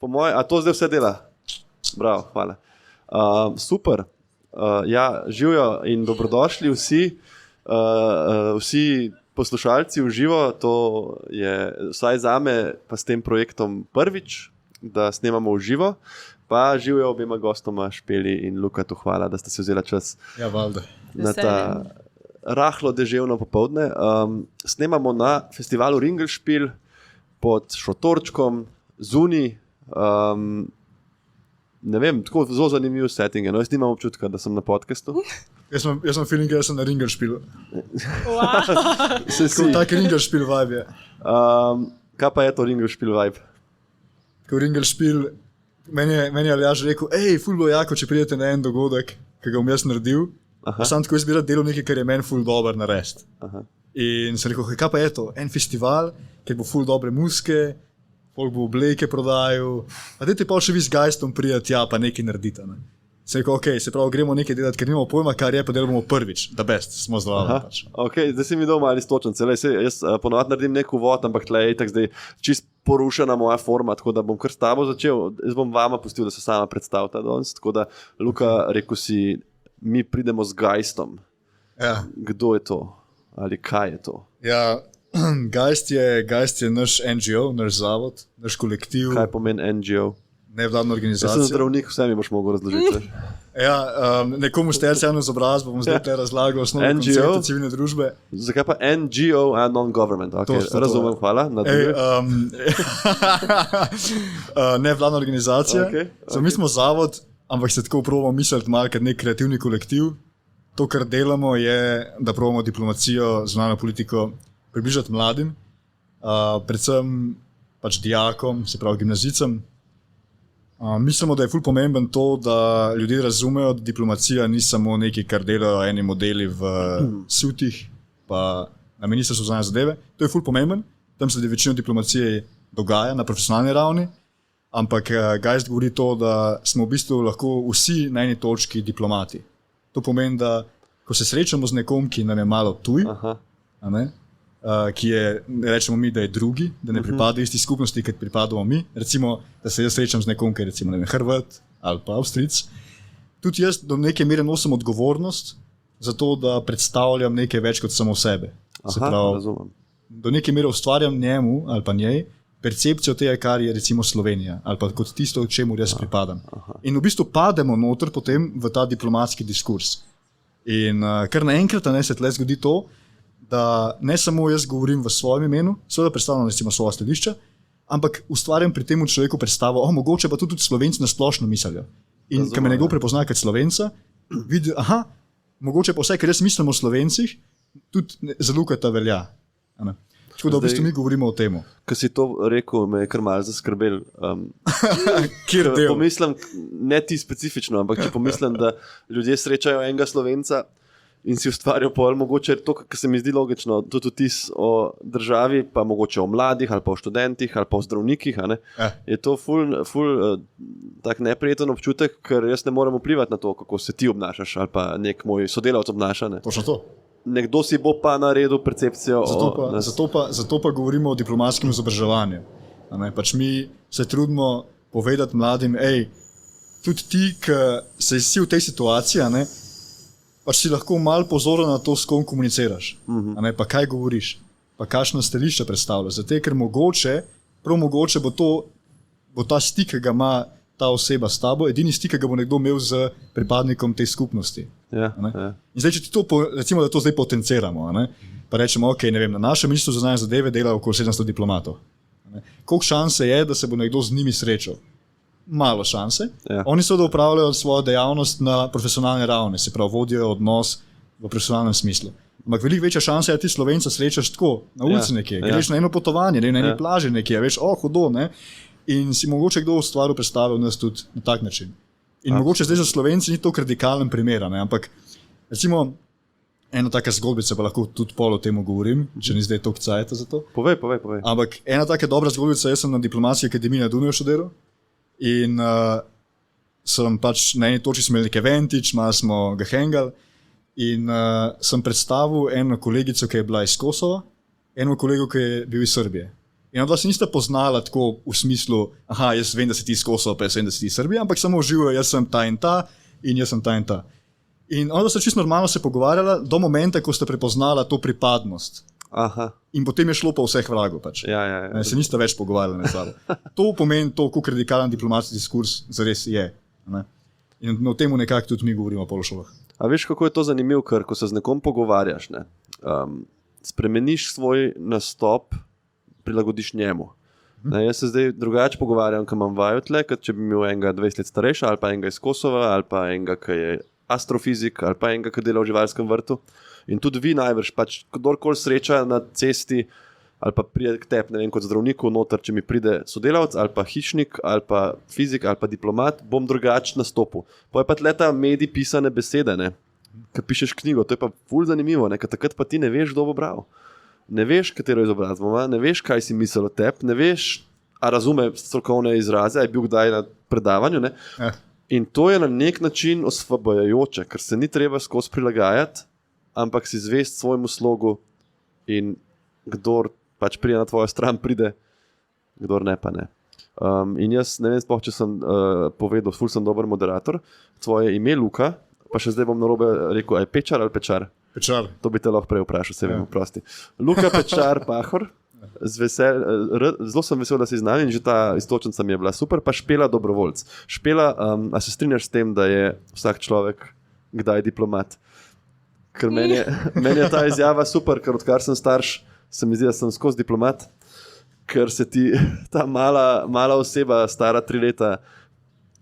po moje, a to zdaj vse dela? Bravo, hvala. Super. Ja, živijo in dobrodošli vsi poslušalci v živo. To je vsaj zame pa s tem projektom prvič, da snemamo v živo. Pa živijo obema gostoma, Špeli in Lukatu, hvala, da ste si vzeli čas na ta rahlo deževno popoldne. Snemamo na festivalu Ringelspiel pod šotorčkom, zunaj. Ne vem, tako zelo zanimiv setting. No, jaz nimam občutka, da sem na podcastu. Jaz sem feeling, da sem na Ringelspielu. Wow. Tak Ringelspiel vibe je. Kaj pa je to Ringelspiel vibe? Ko Ringelspiel, meni je Aljaž rekel, ful bo jako, če pridete na en dogodek, ki ga bom jaz naredil. Sam tako izbiral delo nekaj, kar je meni ful dober narediti. In sem rekel, kaj pa je to? En festival, kjer bo ful dobre muzike, folk bo obleke prodajal, a dajte pa še vi z Geistom prijeti, ja, pa nekaj naredite. Ne? Sem rekel, se pravi, gremo nekaj delati, ker nimamo pojma, kar je, pa delamo prvič, da best, smo zdravi. Pač. Zdaj si mi dal mali stočence, jaz ponovadi naredim nek uvod, ampak tle je tak zdaj čist porušena moja forma, tako da bom kar s tabo začel, jaz bom vama pustil, da se sama predstavita danes, tako da Luka, rekel si, mi pridemo z Geistom. Ja. Kdo je to? Ali kaj je to? Ja, Geist je naš NGO, naš zavod, naš kolektiv. Kaj pomeni NGO? Nevladna organizacija. Jaz sem zdravnik, vse mi boš mogel razložiti. Ja, nekomu s terciarno izobrazbo bom zdaj razlagal osnovne koncepte civilne družbe. Zakaj pa NGO, non-government? Okay, razumem, hvala. Nevladna organizacija. Mi smo zavod, ampak se tako probamo misliti malo kot nek kreativni kolektiv. To, kar delamo, je, da probamo diplomacijo, zunanjo politiko približati mladim, predvsem pač dijakom, se pravi gimnazijcem. Mislimo, da je ful pomemben to, da ljudje razumejo, da diplomacija ni samo nekaj, kar delajo eni modeli v sutih, pa na ministrstvu za zunanje zadeve. To je ful pomemben, tam se večino diplomacije dogaja na profesionalni ravni, ampak Geist govori to, da smo v bistvu lahko vsi na eni točki diplomati. To pomeni, da ko se srečamo z nekom, ki nam je malo tuj, ki je, rečemo mi, da je drugi, da ne pripada isti skupnosti, kot pripadamo mi. Recimo, da se jaz srečam z nekom, ki je recimo Hrvat ali pa Avstrijc. Tudi jaz do neke mere nosim odgovornost za to, da predstavljam nekaj več kot samo sebe. Se pravi, do neke mere ustvarjam njemu ali pa njej percepcijo tega, kar je recimo Slovenija ali pa kot tisto, čemu jaz pripadam. In v bistvu pademo noter potem v ta diplomatski diskurs. In kar naenkrat se tle zgodi to, da ne samo jaz govorim v svojem imenu, seveda predstavljam recimo svoja stališča, ampak ustvarjam pri tem človeku predstavo, mogoče pa tudi Slovenci na splošno mislijo. In ko me nekdo prepozna kot Slovenca, vidi, mogoče pa vse, kar jaz mislim o Slovencih, tudi za Lukata velja. Tako da v bistvu mi govorimo o tem. Ko si to rekel, me je kar malo zaskrbel. Kjer del? Pomislim, ne ti specifično, ampak če pomislim, da ljudje srečajo enega Slovenca in si ustvarjajo pol, mogoče to, kar se mi zdi logično, tudi vtis o državi, pa mogoče o mladih, ali pa o študentih, ali pa o zdravnikih, je to ful tak neprijeten občutek, ker jaz ne morem vplivati na to, kako se ti obnašaš, ali pa nek moj sodelavec obnaša. Točno to. Nekdo si bo pa naredil percepcijo. Zato pa govorimo o diplomatskem izobraževanju. Pač mi se trudimo povedati mladim, tudi ti, ki si v tej situaciji, pač si lahko malo pozoren na to, s kom komuniciraš. Pa kaj govoriš, pa kakšno stališče predstavljaš. Zato, ker prav mogoče bo ta stik, ki ga ima ta oseba s tabo, edini stik, ki ga bo nekdo imel z pripadnikom te skupnosti. In zdaj, če ti to, recimo, da to zdaj potenciramo, pa rečemo, na našem ministrstvu za zunanje zadeve dela okoli 700 diplomatov. Koliko šanse je, da se bo nekdo z njimi srečal? Malo šanse. Oni seveda upravljajo svojo dejavnost na profesionalni ravni, se pravi, vodijo odnos v profesionalnem smislu. Ampak veliko večja šansa je, da ti Slovenca srečaš tako, na ulici nekje, greš na eno potovanje, na eni plaži nekje, veš, hudo, in si mogoče kdo v stvaru predstavil nas tudi na tak način. In mogoče zdaj za Slovenci ni to radikalen primer, ampak recimo ena taka zgodbica, pa lahko tudi pol o tem govorim, če ni zdaj toliko cajta za to. Povej. Ampak ena taka dobra zgodbica, jaz sem na Diplomatski akademiji na Dunaju študiral in sem pač na eni točki smo imeli nek eventič, malo smo ga hengali in sem predstavil eno kolegico, ki je bila iz Kosova, eno kolego, ki je bil iz Srbije. In onda se nista poznala tako v smislu, aha, jaz vem, da si ti iz Kosova, pa jaz vem, da si ti iz Srbije, ampak samo uživajo, jaz sem ta in jaz sem ta in ta. In onda sta čisto normalno se pogovarjala do momenta, ko sta prepoznala to pripadnost. Aha. In potem je šlo pa vseh vragov. Pač. Ja. Se nista več pogovarjali med sabo. To pomeni to, kako radikalen diplomatski diskurs zares je. Ne? In o tem nekako tudi mi govorimo po šolah. A veš, kako je to zanimivo, ker ko se z nekom pogovarjaš, ne, spremeniš svoj nastop, prilagodiš njemu. Ne, jaz se zdaj drugače pogovarjam, ko imam vaju tle, kot če bi imel enega 20 let starejša, ali pa enega iz Kosova, ali pa enega, ki je astrofizik, ali pa enega, ki dela v živalskem vrtu. In tudi vi najbrž, pač kdorkoli sreča na cesti, ali pa pride k tebi, ne vem, kot zdravniku noter, če mi pride sodelavec, ali pa hišnik, ali pa fizik, ali pa diplomat, bom drugače nastopil. Pa je pa tle ta medij pisane besede, ne, ki pišeš knjigo, to je pa ful zanimivo, ne, ker takrat pa ti ne veš, kdo bo bral. Ne veš, katero izobrazbo ima, ne veš, kaj si misel o tebi, ne veš, a razume strokovne izraze, a je bil kdaj na predavanju. Ne? In to je na nek način osvobajajoče, ker se ni treba skozi prilagajati, ampak si zvest svojemu slogu in kdor pač pride na tvojo stran, pride, kdor ne pa ne. In jaz ne vem sploh, če sem povedal, ful sem dober moderator, tvoje ime Luka, pa še zdaj bom narobe rekel, a je Pečar ali Pečar? Pečar. To bi te lahko prej vprašal, se vem, prosti. Luka Pečar Pahor, zelo sem vesel, da si z nami in že ta istočnica mi je bila super, pa Špela Dobrovoljc. Špela, a se strinjaš s tem, da je vsak človek kdaj diplomat? Ker meni je ta izjava super, ker odkar sem starš, se mi zdi, da sem skozi diplomat, ker se ti ta mala oseba, stara 3 leta,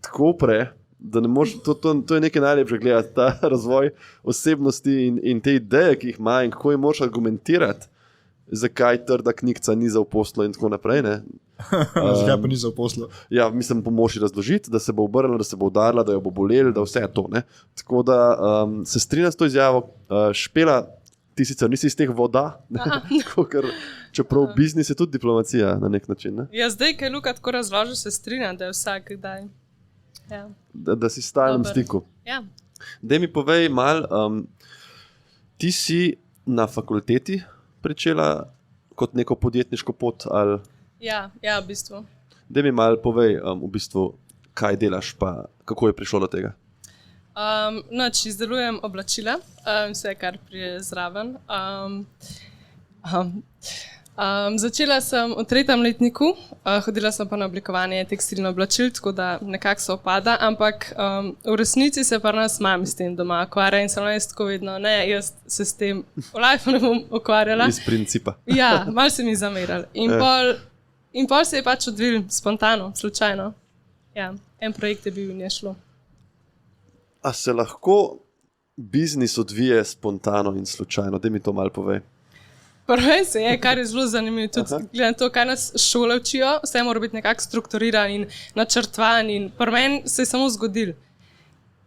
tako upre, da ne moreš, to je nekaj najlepše gledati, ta razvoj osebnosti in te ideje, ki jih ima in kako jih moraš argumentirati, zakaj trda knjigca ni za v poslu in tako naprej. Zakaj pa ni za v poslu? Ja, mislim, pomoči razložiti, da se bo obrnila, da se bo udarila, da jo bo bolelo, da vse to. Ne? Tako da se strinjam s to izjavo. Špela, ti sicer nisi iz teh voda, ker čeprav biznis je tudi diplomacija na nek način. Ne? Ja, zdaj, kaj Luka tako razloži, se strinjam, da je vsak kdaj. Ja. Da si v stalnem stiku. Ja. Daj mi povej malo, ti si na fakulteti pričela kot neko podjetniško pot? Ali... Ja, v bistvu. Daj mi malo povej, v bistvu, kaj delaš, pa kako je prišlo do tega. Izdelujem oblačila, vse, kar prije zraven. Začela sem v 3. letniku, hodila sem pa na oblikovanje tekstilno oblačil, tako da nekako se opada, ampak v resnici se pa nas mami s tem doma ukvarja in sem jaz tako vedno, ne, jaz se s tem v life ne bom ukvarjala. Iz principa. Ja, malo se mi zamerali. In pol se je pač odvil spontano, slučajno. Ja, en projekt je bil in je šlo. A se lahko biznis odvije spontano in slučajno? Daj mi to malo povej. Prvo se je, kar je zelo zanimivo, tudi gledam to, kaj nas šole učijo, vse mora biti nekako strukturiran in načrtvan in prvo meni se je samo zgodil.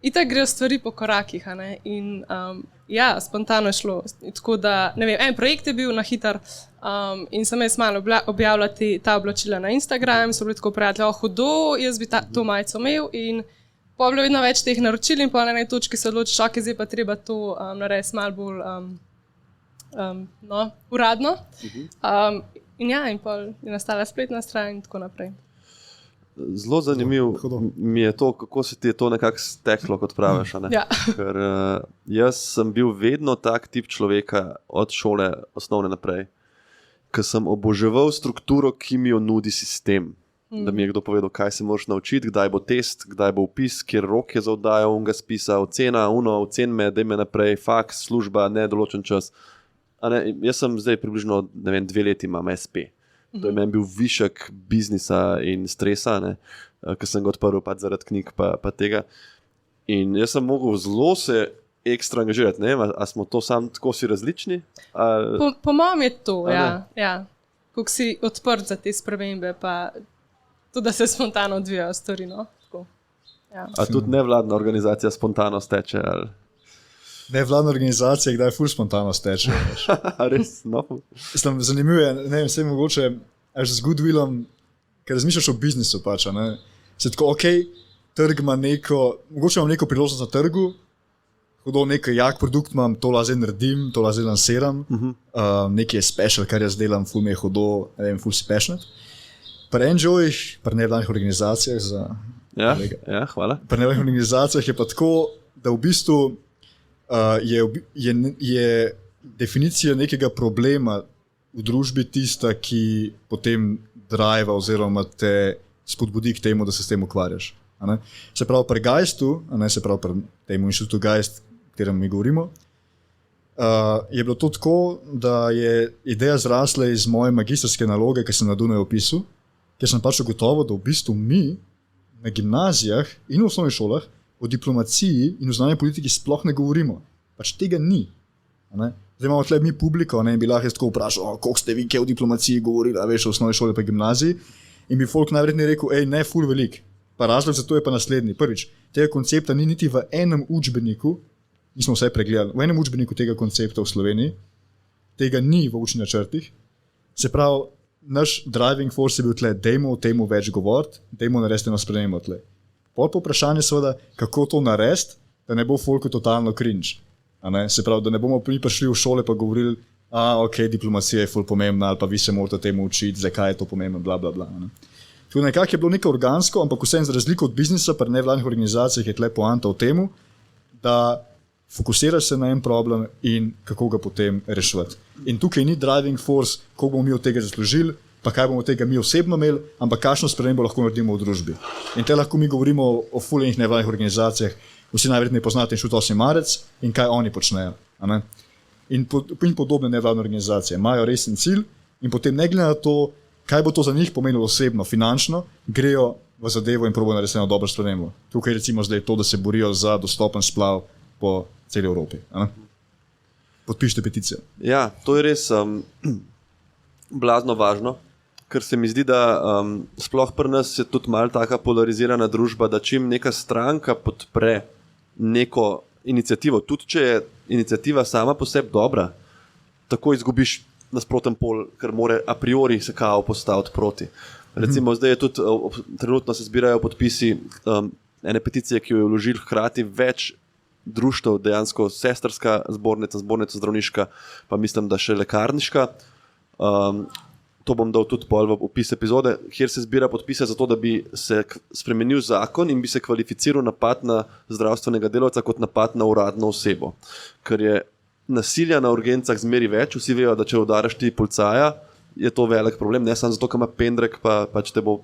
Itak grejo stvari po korakih, a ne, in ja, spontano je šlo, tako da, ne vem, en projekt je bil na hitar in sem jaz malo objavila ta oblačila na Instagram, so bili tako prijatelji, hudo, jaz bi to majico imel in pa bilo vedno več teh naročil in pa na eni točki se odloči, čakaj, zdaj pa treba to narediti malo bolj uradno. In ja, in pa je nastala spletna stran in tako naprej. Zelo zanimivo mi je to, kako se ti je to nekako steklo, kot praviš. Ja. Ker jaz sem bil vedno tak tip človeka od šole osnovne naprej, ker sem oboževal strukturo, ki mi jo nudi sistem. Da mi je kdo povedal, kaj se moraš naučiti, kdaj bo test, kdaj bo vpis, kjer rok je za oddajo, unga spisa, ocena, ocen me, daj me naprej, faks, služba, nedoločen čas. Jaz sem zdaj približno, ne vem, 2 leti imam SP. To je meni bil višek biznisa in stresa, ker sem ga odprl zaradi knjig pa tega. In jaz sem mogel zelo se ekstra angažirati, ne vem, a smo to sam tako si različni? Po mojem je to, ja. Kako si odprt za te spremembe, pa tudi, da se spontano odvijajo stvari, no. Ja. A tudi nevladna organizacija spontano steče, ali? Nevladna organizacija, kdaj ful spontano steče. Res, no. Zanimivo je, ne vem, vse mogoče, z goodwillom, ker razmišljaš o biznisu pač, ne. Se tako, trg ima mogoče imam neko priložnost na trgu, hudo nekaj jak produkt imam, to lahko naredim, to lahko lansiram, nekaj je special, kar jaz delam, ful mi je hudo, ne vem, ful si passionate. Pri NGO-jih, pri nevladnih organizacijah hvala. Pri nevladnih organizacijah je pa tako, da v bistvu je definicija nekega problema v družbi tista, ki potem driva oziroma te spodbudi k temu, da se s tem ukvarjaš. Se pravi, pri Geistu, se pravi, pri temu inštitutu Geist, o katerem mi govorimo, je bilo to tako, da je ideja zrasla iz moje magistrske naloge, ki sem na Dunaju opisal, ker sem pač ugotovil, da v bistvu mi na gimnazijah in v osnovnih šolah o diplomaciji in o zunanji politiki sploh ne govorimo. Pač tega ni. Zdaj imamo tle mi publiko, in bi lahko jaz tako vprašal, koliko ste vi kaj o diplomaciji govorili, veš, v osnovni šoli pa gimnaziji, in bi folk najverjetneje rekel, ne, ful velik. Pa razlog za to je pa naslednji. Prvič, tega koncepta ni niti v enem učbeniku, mi smo vse pregledali, v enem učbeniku tega koncepta v Sloveniji, tega ni v učnih načrtih. Se pravi, naš driving force je bil tle, dajmo o temu več govoriti, dajmo narediti eno spremembo tle. Pol pa vprašanje seveda, kako to narediti, da ne bo folku totalno cringe. Se pravi, da ne bomo prišli v šole pa govorili, ok, diplomacija je ful pomembna, ali pa vi se morate temu učiti, zakaj je to pomembno, bla, bla, bla. Tako nekako je bilo nekaj organsko, ampak vsem za razliko od biznisa, pri nevladnih organizacijah je tle poanta v temu, da fokusiraš se na en problem in kako ga potem reševati. In tukaj ni driving force, koliko bomo mi od tega zaslužili, pa kaj bomo od tega mi osebno imeli, ampak kakšno spremembo lahko naredimo v družbi. In te lahko mi govorimo o fuljenih nevladnih organizacijah, vsi najverjetneje poznate Inštitut 8. marec in kaj oni počnejo. In podobne nevladne organizacije imajo resen cilj in potem ne glede na to, kaj bo to za njih pomenilo osebno, finančno, grejo v zadevo in probajo narediti eno dobro spremembo. Tukaj recimo zdaj to, da se borijo za dostopen splav po celi Evropi. Podpišite peticijo. Ja, to je res blazno važno, ker se mi zdi, da sploh pri nas je tudi malo taka polarizirana družba, da čim neka stranka podpre neko inicijativo, tudi če je inicijativa sama po sebi dobra, tako izgubiš nasproten pol, ker more a priori se kao postaviti proti. Recimo zdaj je tudi, trenutno se zbirajo podpisi ene peticije, ki jo je vložil hkrati več društev, dejansko sestrska zbornica, zbornica zdravniška, pa mislim, da še lekarniška. To bom dal tudi pol v opis epizode, kjer se zbira podpise za to, da bi se spremenil zakon in bi se kvalificiral napad na zdravstvenega delavca kot napad na uradno osebo. Ker je nasilja na urgencah zmeri več, vsi vejo, da če udaraš ti policaja, je to velik problem, ne samo zato, ker ima pendrek, pa če te bo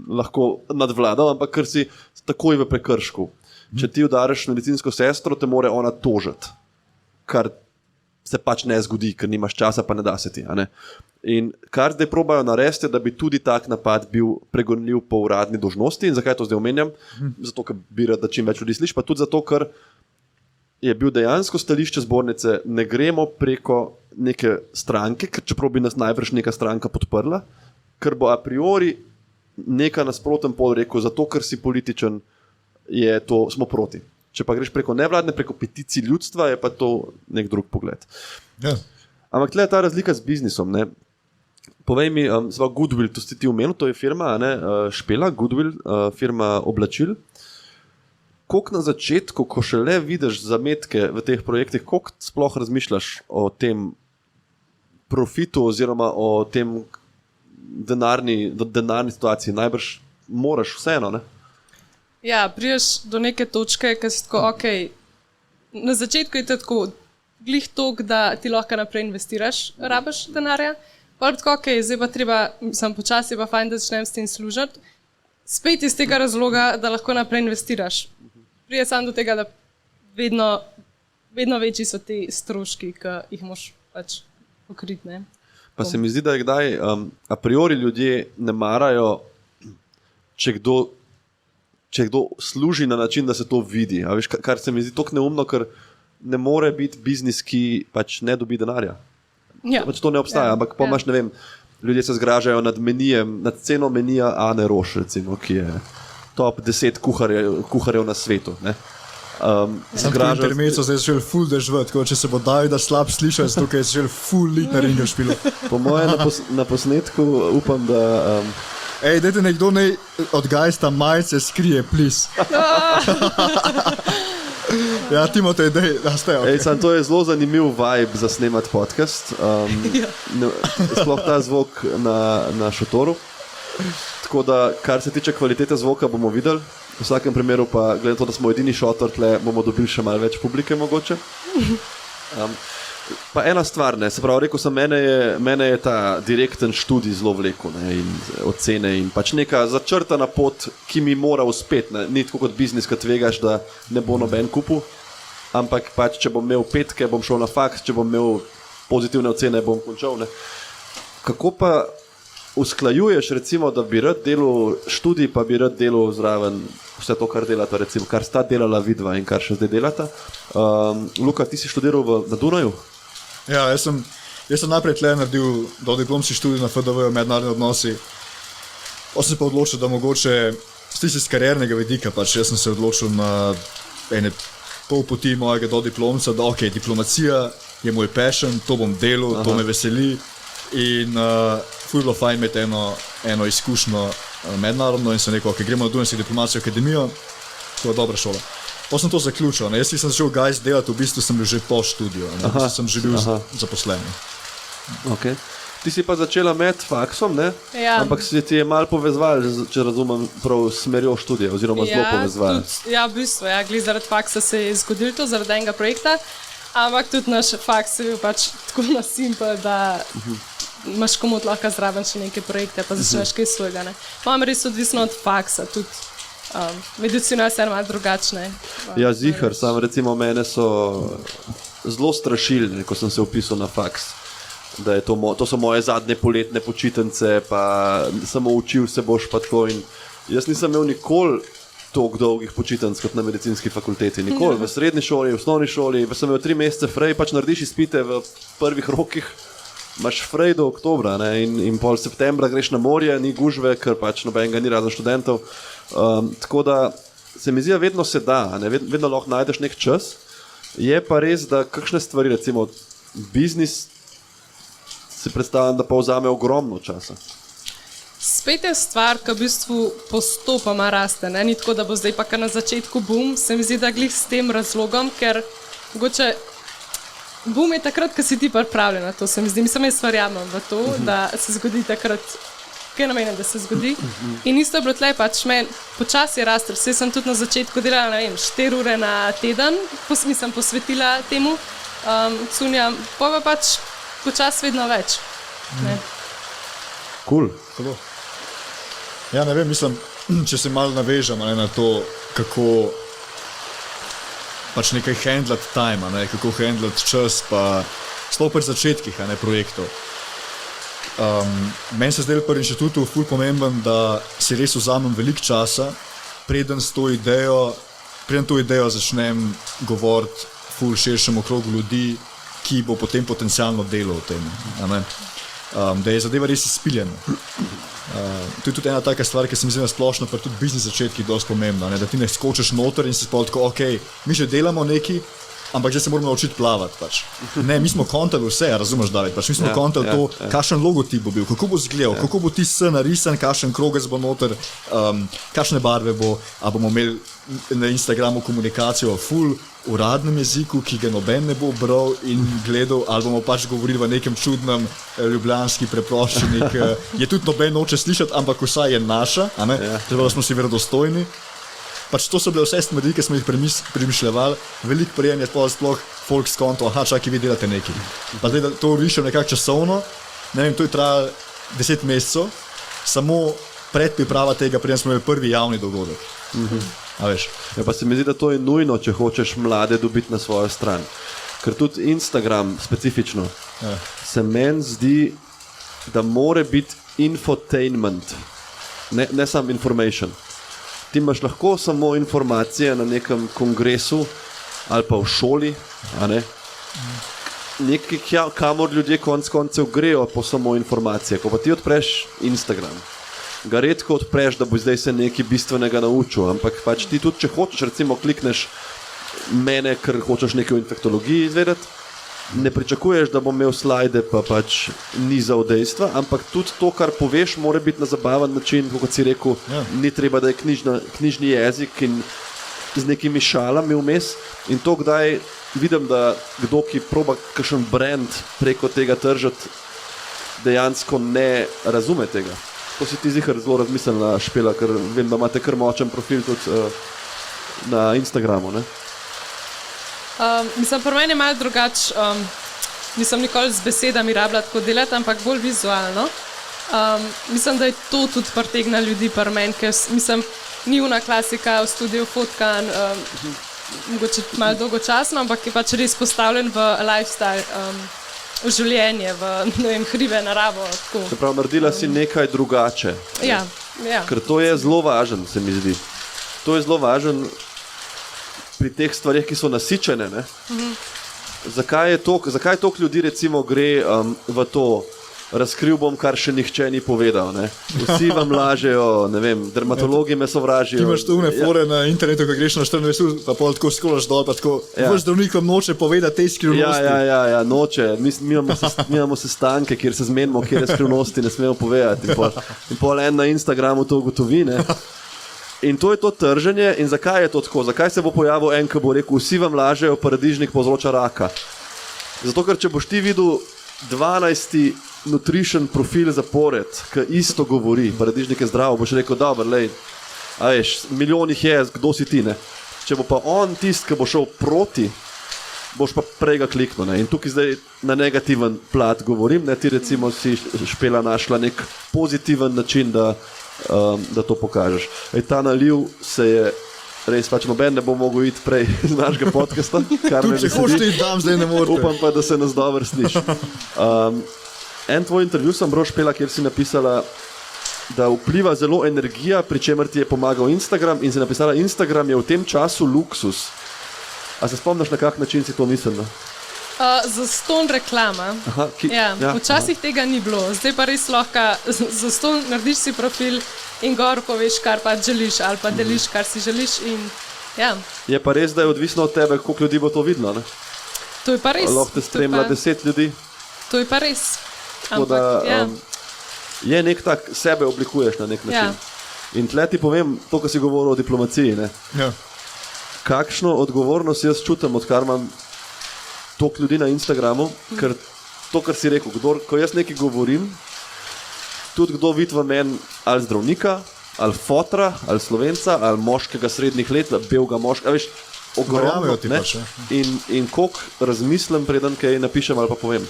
lahko nadvladal, ampak ker si takoj v prekršku. Če ti udariš medicinsko sestro, te more ona tožiti, kar se pač ne zgodi, ker nimaš časa, pa ne da se ti. In kar zdaj probajo narediti, da bi tudi tak napad bil pregonljiv po uradni dolžnosti. In zakaj to zdaj omenjam? Zato, ker bi rad, da čim več ljudi sliši, pa tudi zato, ker je bil dejansko stališče zbornice, ne gremo preko neke stranke, ker čeprav bi nas najbrž neka stranka podprla, ker bo a priori neka nasproten pol rekel, zato ker si političen, je to, smo proti. Če pa greš preko nevladne, preko peticij ljudstva, je pa to nek drug pogled. Ja. Ampak tle je ta razlika z biznisom. Povej mi, Goodwill, to si ti omenil, to je firma, Špela, Goodwill, firma oblačil. Koliko na začetku, ko šele vidiš zametke v teh projektih, koliko sploh razmišljaš o tem profitu oziroma o tem denarni situaciji? Najbrž moraš vseeno, ne? Ja, priješ do neke točke, ki si tako, ok, na začetku je to tako glih tok, da ti lahko naprej investiraš, rabiš denarja, pa tako, ok, zdaj pa treba, sem počasi pa fajn, da začnem s tem služiti, spet iz tega razloga, da lahko naprej investiraš. Prije sam do tega, da vedno večji so ti stroški, ki jih moš pač pokriti, ne. Pa se mi zdi, da je kdaj a priori ljudje ne marajo, če kdo služi na način, da se to vidi. A veš, kar se mi zdi toliko neumno, ker ne more biti biznis, ki pač ne dobi denarja. Ja. Pač to ne obstaja, ampak pa imaš, ne vem, ljudje se zgražajo nad menijem, nad ceno menija Ane Roš, recimo, ki je top 10 kuharjev na svetu. Ne? Sam v tem intermecu se je želel ful dežvati, če se bo Davida slab slišal, zato ker je želel ful lit na ringu špilu. Po moje na posnetku upam, da... Ej, dajte nekdo od Geista majice skrije, please. Ja, Timotej, da ste. Okay. To je zelo zanimiv vibe za snemati podcast. Sploh ta zvok na šotoru. Tako da, kar se tiče kvalitete zvoka, bomo videli. V vsakem primeru pa, glede na to, da smo edini šotor, tle bomo dobili še malo več publike mogoče. Pa ena stvar, ne, se pravi, rekel sem, mene je ta direkten študij zelo vlekel, ne, in ocene in pač neka začrtana pot, ki mi mora uspeti, ne, ni tako kot biznis, kad tvegaš, da ne bo noben kupil, ampak pač, če bom imel 5, bom šel na faks, če bom imel pozitivne ocene, bom končal, ne. Kako pa usklajuješ, recimo, da bi rad delal študij, pa bi rad delal zraven vse to, kar delata, recimo, kar sta delala vidva in kar še zdaj delata. Luka, ti si študiral na Dunaju? Ja, jaz sem najprej tle naredil dodiplomski študij na FDV mednarodni odnosi. Pa sem pa odločil, da mogoče stiči z kariernega vidika, pač jaz sem se odločil na ene pol poti mojega dodiplomca, da ok, diplomacija je moj passion, to bom delal, to me veseli in ful bilo fajn imeti eno izkušnjo mednarodno in sem rekel, ok, gremo na Dunajsko diplomacijo akademijo, to je dobra šola. Pa sem to zaključil, ne? Jaz sem začel guys delati, v bistvu sem bil že po študiju, sem že bil zaposlen. Okay. Ti si pa začela med faksom, ne? Ja. Ampak si ti je malo povezval, če razumem, prav smerjo študije, oziroma zelo povezval. Ja, v bistvu, glede zaradi faksa se je zgodil to, zaradi enega projekta, ampak tudi naš faks je bil pač tako na simpel, da imaš komod lahko zraven še neke projekte, pa začneš kaj svojega, ne? Imam res odvisno od faksa, tudi medicina je malo drugačne. Ja, zihar, sam recimo mene so zelo strašili, ko sem se upisal na faks, da je to so moje zadnje poletne počitnice, pa samo učil se boš pa tako in jaz nisem imel nikoli toliko dolgih počitnic kot na medicinski fakulteti, nikoli, v srednji šoli, v osnovni šoli, sem imel 3 mesece frej, pač narediš izpite v prvih rokih, imaš frej do oktobra, ne, in pol septembra greš na morje, ni gužve, ker pač nobenega ni razen študentov. Tako da se mi zdi, da vedno se da, ne? Vedno lahko najdeš nek čas. Je pa res, da kakšne stvari, recimo biznis, si predstavljam, da pa vzame ogromno časa. Spet je stvar, ki v bistvu postopoma raste, ne? Ni tako, da bo zdaj pa kar na začetku boom, se mi zdi, da glih s tem razlogom, ker mogoče boom je takrat, ko si ti pripravljen na to, se mi zdi, mislim, jaz verjamem v to, da se zgodi takrat, kaj namenim, da se zgodi. In isto je bilo tle, pač meni počasi raste, vse sem tudi na začetku delala, ne vem, 4 ure na teden, sem posvetila temu, cunjam, pa pač počasi vedno več. Cool. Ja, ne vem, mislim, če se malo navežem na to, kako pač nekaj handlati time, ne, kako handlati čas, pa sploh pri začetkih, ne, projektov. Meni se zdaj pri inštitutu ful pomemben, da si res vzamem veliko časa, preden to idejo začnem govoriti ful širšemu krogu ljudi, ki bo potem potencialno delal v tem. Da je zadeva res izpiljena. To je tudi ena taka stvar, ki se mi zdi na splošno, pa tudi biznis začetki dosti pomembna, ne? Da ti ne skočiš noter in si spol tako, ok, mi že delamo neki, ampak zdaj se moramo naučiti plavati. Pač. Ne, mi smo kontali vse, razumeš, David, pač mi smo kontali to, kakšen logotip bo bil, kako bo izgledal, kako bo ti s narisan, kakšen krogec bo noter, kakšne barve bo, a bomo imeli na Instagramu komunikacijo o full uradnem jeziku, ki ga noben ne bo bral in gledal, ali bomo pač govorili v nekem čudnem ljubljanski preproščini, ki je tudi noben noče slišati, ampak vsaj je naša, a ne, treba, da smo si verodostojni. Pač to so bile vse stvari, ki smo jih premišljevali, veliko prijem je sploh folk skonto, aha, čakaj, vi delate nekaj. Pa zdaj, da to rišem nekako časovno, ne vem, to je trajalo 10 mesecev, samo predpriprava tega, prijem smo imeli prvi javni dogodek. A veš? Ja, pa se mi zdi, da to je nujno, če hočeš mlade dobiti na svojo stran. Ker tudi Instagram specifično se meni zdi, da more biti infotainment, ne samo information. Ti imaš lahko samo informacije na nekem kongresu ali pa v šoli, a ne? Nekaj, kamor ljudje konec koncev grejo po samo informacije. Ko pa ti odpreš Instagram, ga redko odpreš, da bo zdaj se nekaj bistvenega naučil, ampak pač ti tudi, če hočeš, recimo klikneš mene, ker hočeš nekaj o infektologiji izvedeti, ne pričakuješ, da bom imel slajde pa pač nizal dejstva, ampak tudi to, kar poveš, mora biti na zabaven način, kot si rekel, ni treba, da je knjižni jezik in z nekimi šalami vmes in to kdaj vidim, da kdo, ki proba kakšen brand preko tega tržati, dejansko ne razume tega. To si ti zihar zelo razmislila, Špela, ker vem, da imate kar močen profil tudi na Instagramu, ne? Mislim, pri meni je malo drugače, nisem nikoli z besedami rabila tako delati, ampak bolj vizualno. Mislim, da je to tudi pritegne ljudi pri meni, ker mislim, ni una klasika v studiu fotkan, mogoče malo dolgočasno, ampak je pač res postavljen v lifestyle, v življenje, v ne vem, hribe, naravo. Tako. Se pravi, naredila si nekaj drugače. Ja. Ker to je zelo važno, se mi zdi. To je zelo važno pri teh stvarih, ki so nasičene. Ne? Zakaj toliko ljudi recimo gre v to, razkril bom, kar še nihče ni povedal. Ne? Vsi vam lažejo, ne vem, dermatologi me sovražijo. Ti imaš tu fore na internetu, ko greš na 24 ur, pa pol tako skolaš dol, pa tako, vaš zdravnik vam noče povedati te skrivnosti. Ja, noče. Mi imamo sestanke, kjer se zmenimo, kjer skrivnosti ne smemo povedati. In pol en na Instagramu to ugotovi, ne? In to je to trženje. In zakaj je to tako? Zakaj se bo pojavil en, ki bo rekel, vsi vam lažejo, paradižnik povzroča raka? Zato, ker če boš ti videl 12. nutrition profil zapored, ki isto govori, paradižnik je zdrav, boš rekel, dobro, lej, a veš, milijonih je, kdo si ti, ne? Če bo pa on tist, ki bo šel proti, boš pa prej ga kliknil, ne? In tukaj zdaj na negativen plat govorim, ne? Ti recimo si, Špela, našla nek pozitiven način, da to pokažeš. Ta naliv se je res, pač noben ne bo mogel iti prej z našega podcasta, kar me veseli. Če hočeš iti tam, zdaj ne morete. Upam pa, da se nas dobro sliši. En tvoj intervju sem bral, Špela, kjer si napisala, da vpliva zelo energija, pri čemer ti je pomagal Instagram in si napisala, Instagram je v tem času luksus. A se spomniš, na kak način si to mislila? Zastonj reklama. Včasih tega ni bilo, zdaj pa res lahko zastonj narediš si profil in gor poveš, kar pa želiš ali pa deliš, kar si želiš. In, ja. Je pa res, da je odvisno od tebe, koliko ljudi bo to videlo, ne? To je pa res. Lahko te spremlja 10 ljudi. To je pa res. Tako da je nek tak, sebe oblikuješ na nek način. In tle ti povem to, kar si govoril o diplomaciji, ne? Kakšno odgovornost jaz čutim, odkar imam toliko ljudi na Instagramu, ker to, kar si rekel, ko jaz nekaj govorim, tudi kdo vidi v meni ali zdravnika, ali fotra, ali Slovenca, ali moškega srednjih let, belega moškega, veš, ogromno, ne? In koliko razmislim, preden kaj napišem ali pa povem.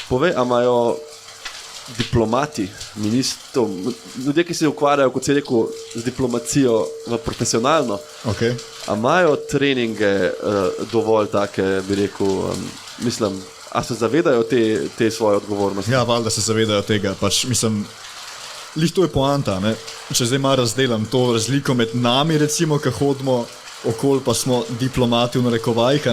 Povej, a imajo diplomati, ljudje, ki se ukvarjajo, kot si rekel, z diplomacijo profesionalno, a imajo treninge dovolj take, bi rekel, mislim, a se zavedajo te svoje odgovornosti? Ja, valjda se zavedajo tega, pač mislim, lih to je poanta, ne? Če zdaj malo razdelam to razliko med nami, recimo, ki hodimo okoli, pa smo diplomati v narekovajih,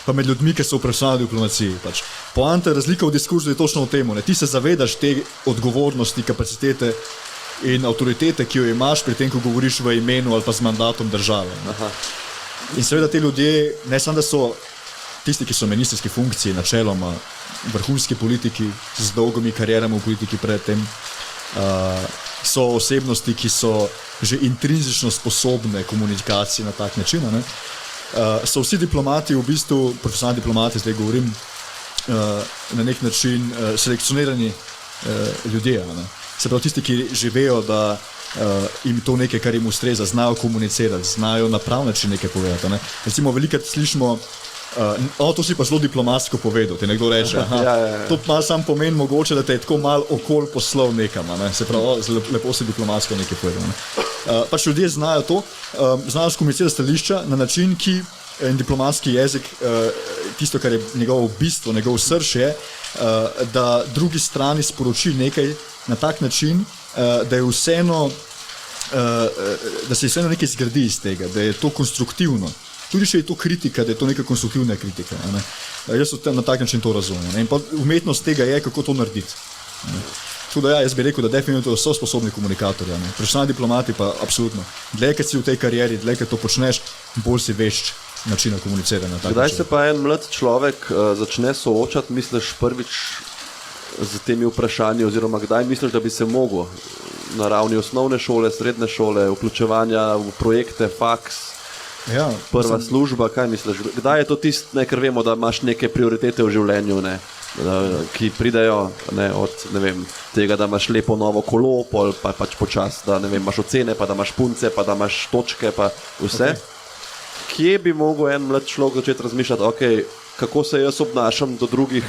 pa med ljudmi, ki so v profesionalni diplomaciji. Pač. Poanta razlika v diskurzu je točno v tem, ti se zavedaš te odgovornosti, kapacitete in avtoritete, ki jo imaš pri tem, ko govoriš v imenu ali pa z mandatom države. In seveda te ljudje, ne samo da so tisti, ki so v ministrski funkciji, načeloma vrhunski politiki z dolgimi karierami v politiki predtem, so osebnosti, ki so že intrinzično sposobne komunikacije na tak način. So vsi diplomati, v bistvu profesionalni diplomati, zdaj govorim, na nek način selekcionirani ljudje. Se pravi, tisti, ki živejo, da jim to nekaj, kar jim ustreza, znajo komunicirati, znajo na prav način nekaj povedati. Recimo, velikrat slišimo, to si pa zelo diplomatsko povedal, ti nekdo reče, to malo sam pomeni mogoče, da te je tako malo okol poslal nekam, se pravi, lepo si diplomatsko nekaj povedal. Pač ljudje znajo to, znajo skomunicirati stališča na način, ki in diplomatski jezik, tisto, kar je njegovo bistvo, njegov srž je, da drugi strani sporoči nekaj na tak način, da je vseeno, da se vseeno nekaj zgradi iz tega, da je to konstruktivno. Tudi če je to kritika, da je to neka konstruktivna kritika. Jaz na tak način to razumem. In pa umetnost tega je, kako to narediti. Tako da jaz bi rekel, da definitivno so sposobni komunikatorji. Profesionalni diplomati pa absolutno. Dlje, kad si v tej karieri, dlje, kad to počneš, bolj si vešč načina komuniciranja. Kdaj se pa en mlad človek začne soočati, misliš, prvič z temi vprašanji, oziroma kdaj misliš, da bi se mogel na ravni osnovne šole, srednje šole, vključevanja v projekte, faks, prva služba, kaj misliš? Kdaj je to tisto, ker vemo, da imaš neke prioritete v življenju, ne? Ki pridejo od tega, da imaš lepo novo kolo, pa pač počas, da imaš ocene, pa da imaš punce, pa da imaš točke, pa vse. Kje bi mogel en mlad človek začeti razmišljati, okay, kako se jaz obnašam do drugih,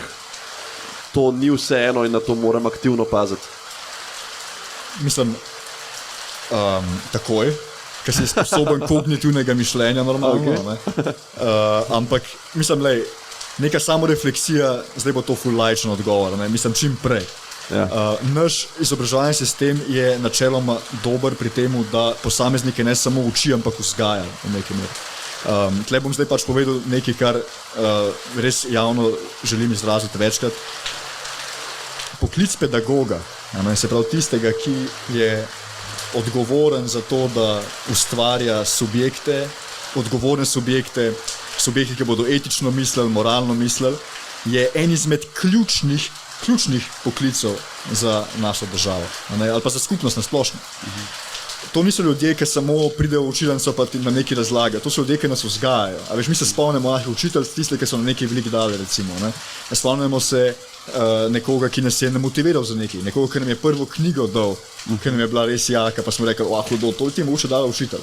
to ni vseeno in na to moram aktivno paziti? Mislim, takoj, ker si sposoben kognitivnega mišljenja normalno, okay. Ampak mislim, neka samorefleksija, zdaj bo to ful laičen odgovor, mislim čim prej. Naš izobraževalni sistem je načeloma dober pri temu, da posameznike ne samo uči, ampak vzgaja v neki meri. Tle bom zdaj pač povedal nekaj, kar res javno želim izraziti večkrat. Poklic pedagoga, se pravi tistega, ki je odgovoren za to, da ustvarja subjekte, odgovorne subjekte, ki bodo etično mislili, moralno mislili, je en izmed ključnih poklicov za našo državo, ali pa za skupnost na splošno. To niso ljudje, ki samo pridejo v učilnico pa na nekaj razlaga, to so ljudje, ki nas vzgajajo. A veš, mi se spomnimo naših učitelj, tiste, ki so na nekaj veliko dali, recimo. Spomnimo se nekoga, ki nas je namotiviral za nekaj, nekoga, ki nam je prvo knjigo dal, ki nam je bila res jaka, pa smo rekli, hudo, to ti je mogoče dala učitelj.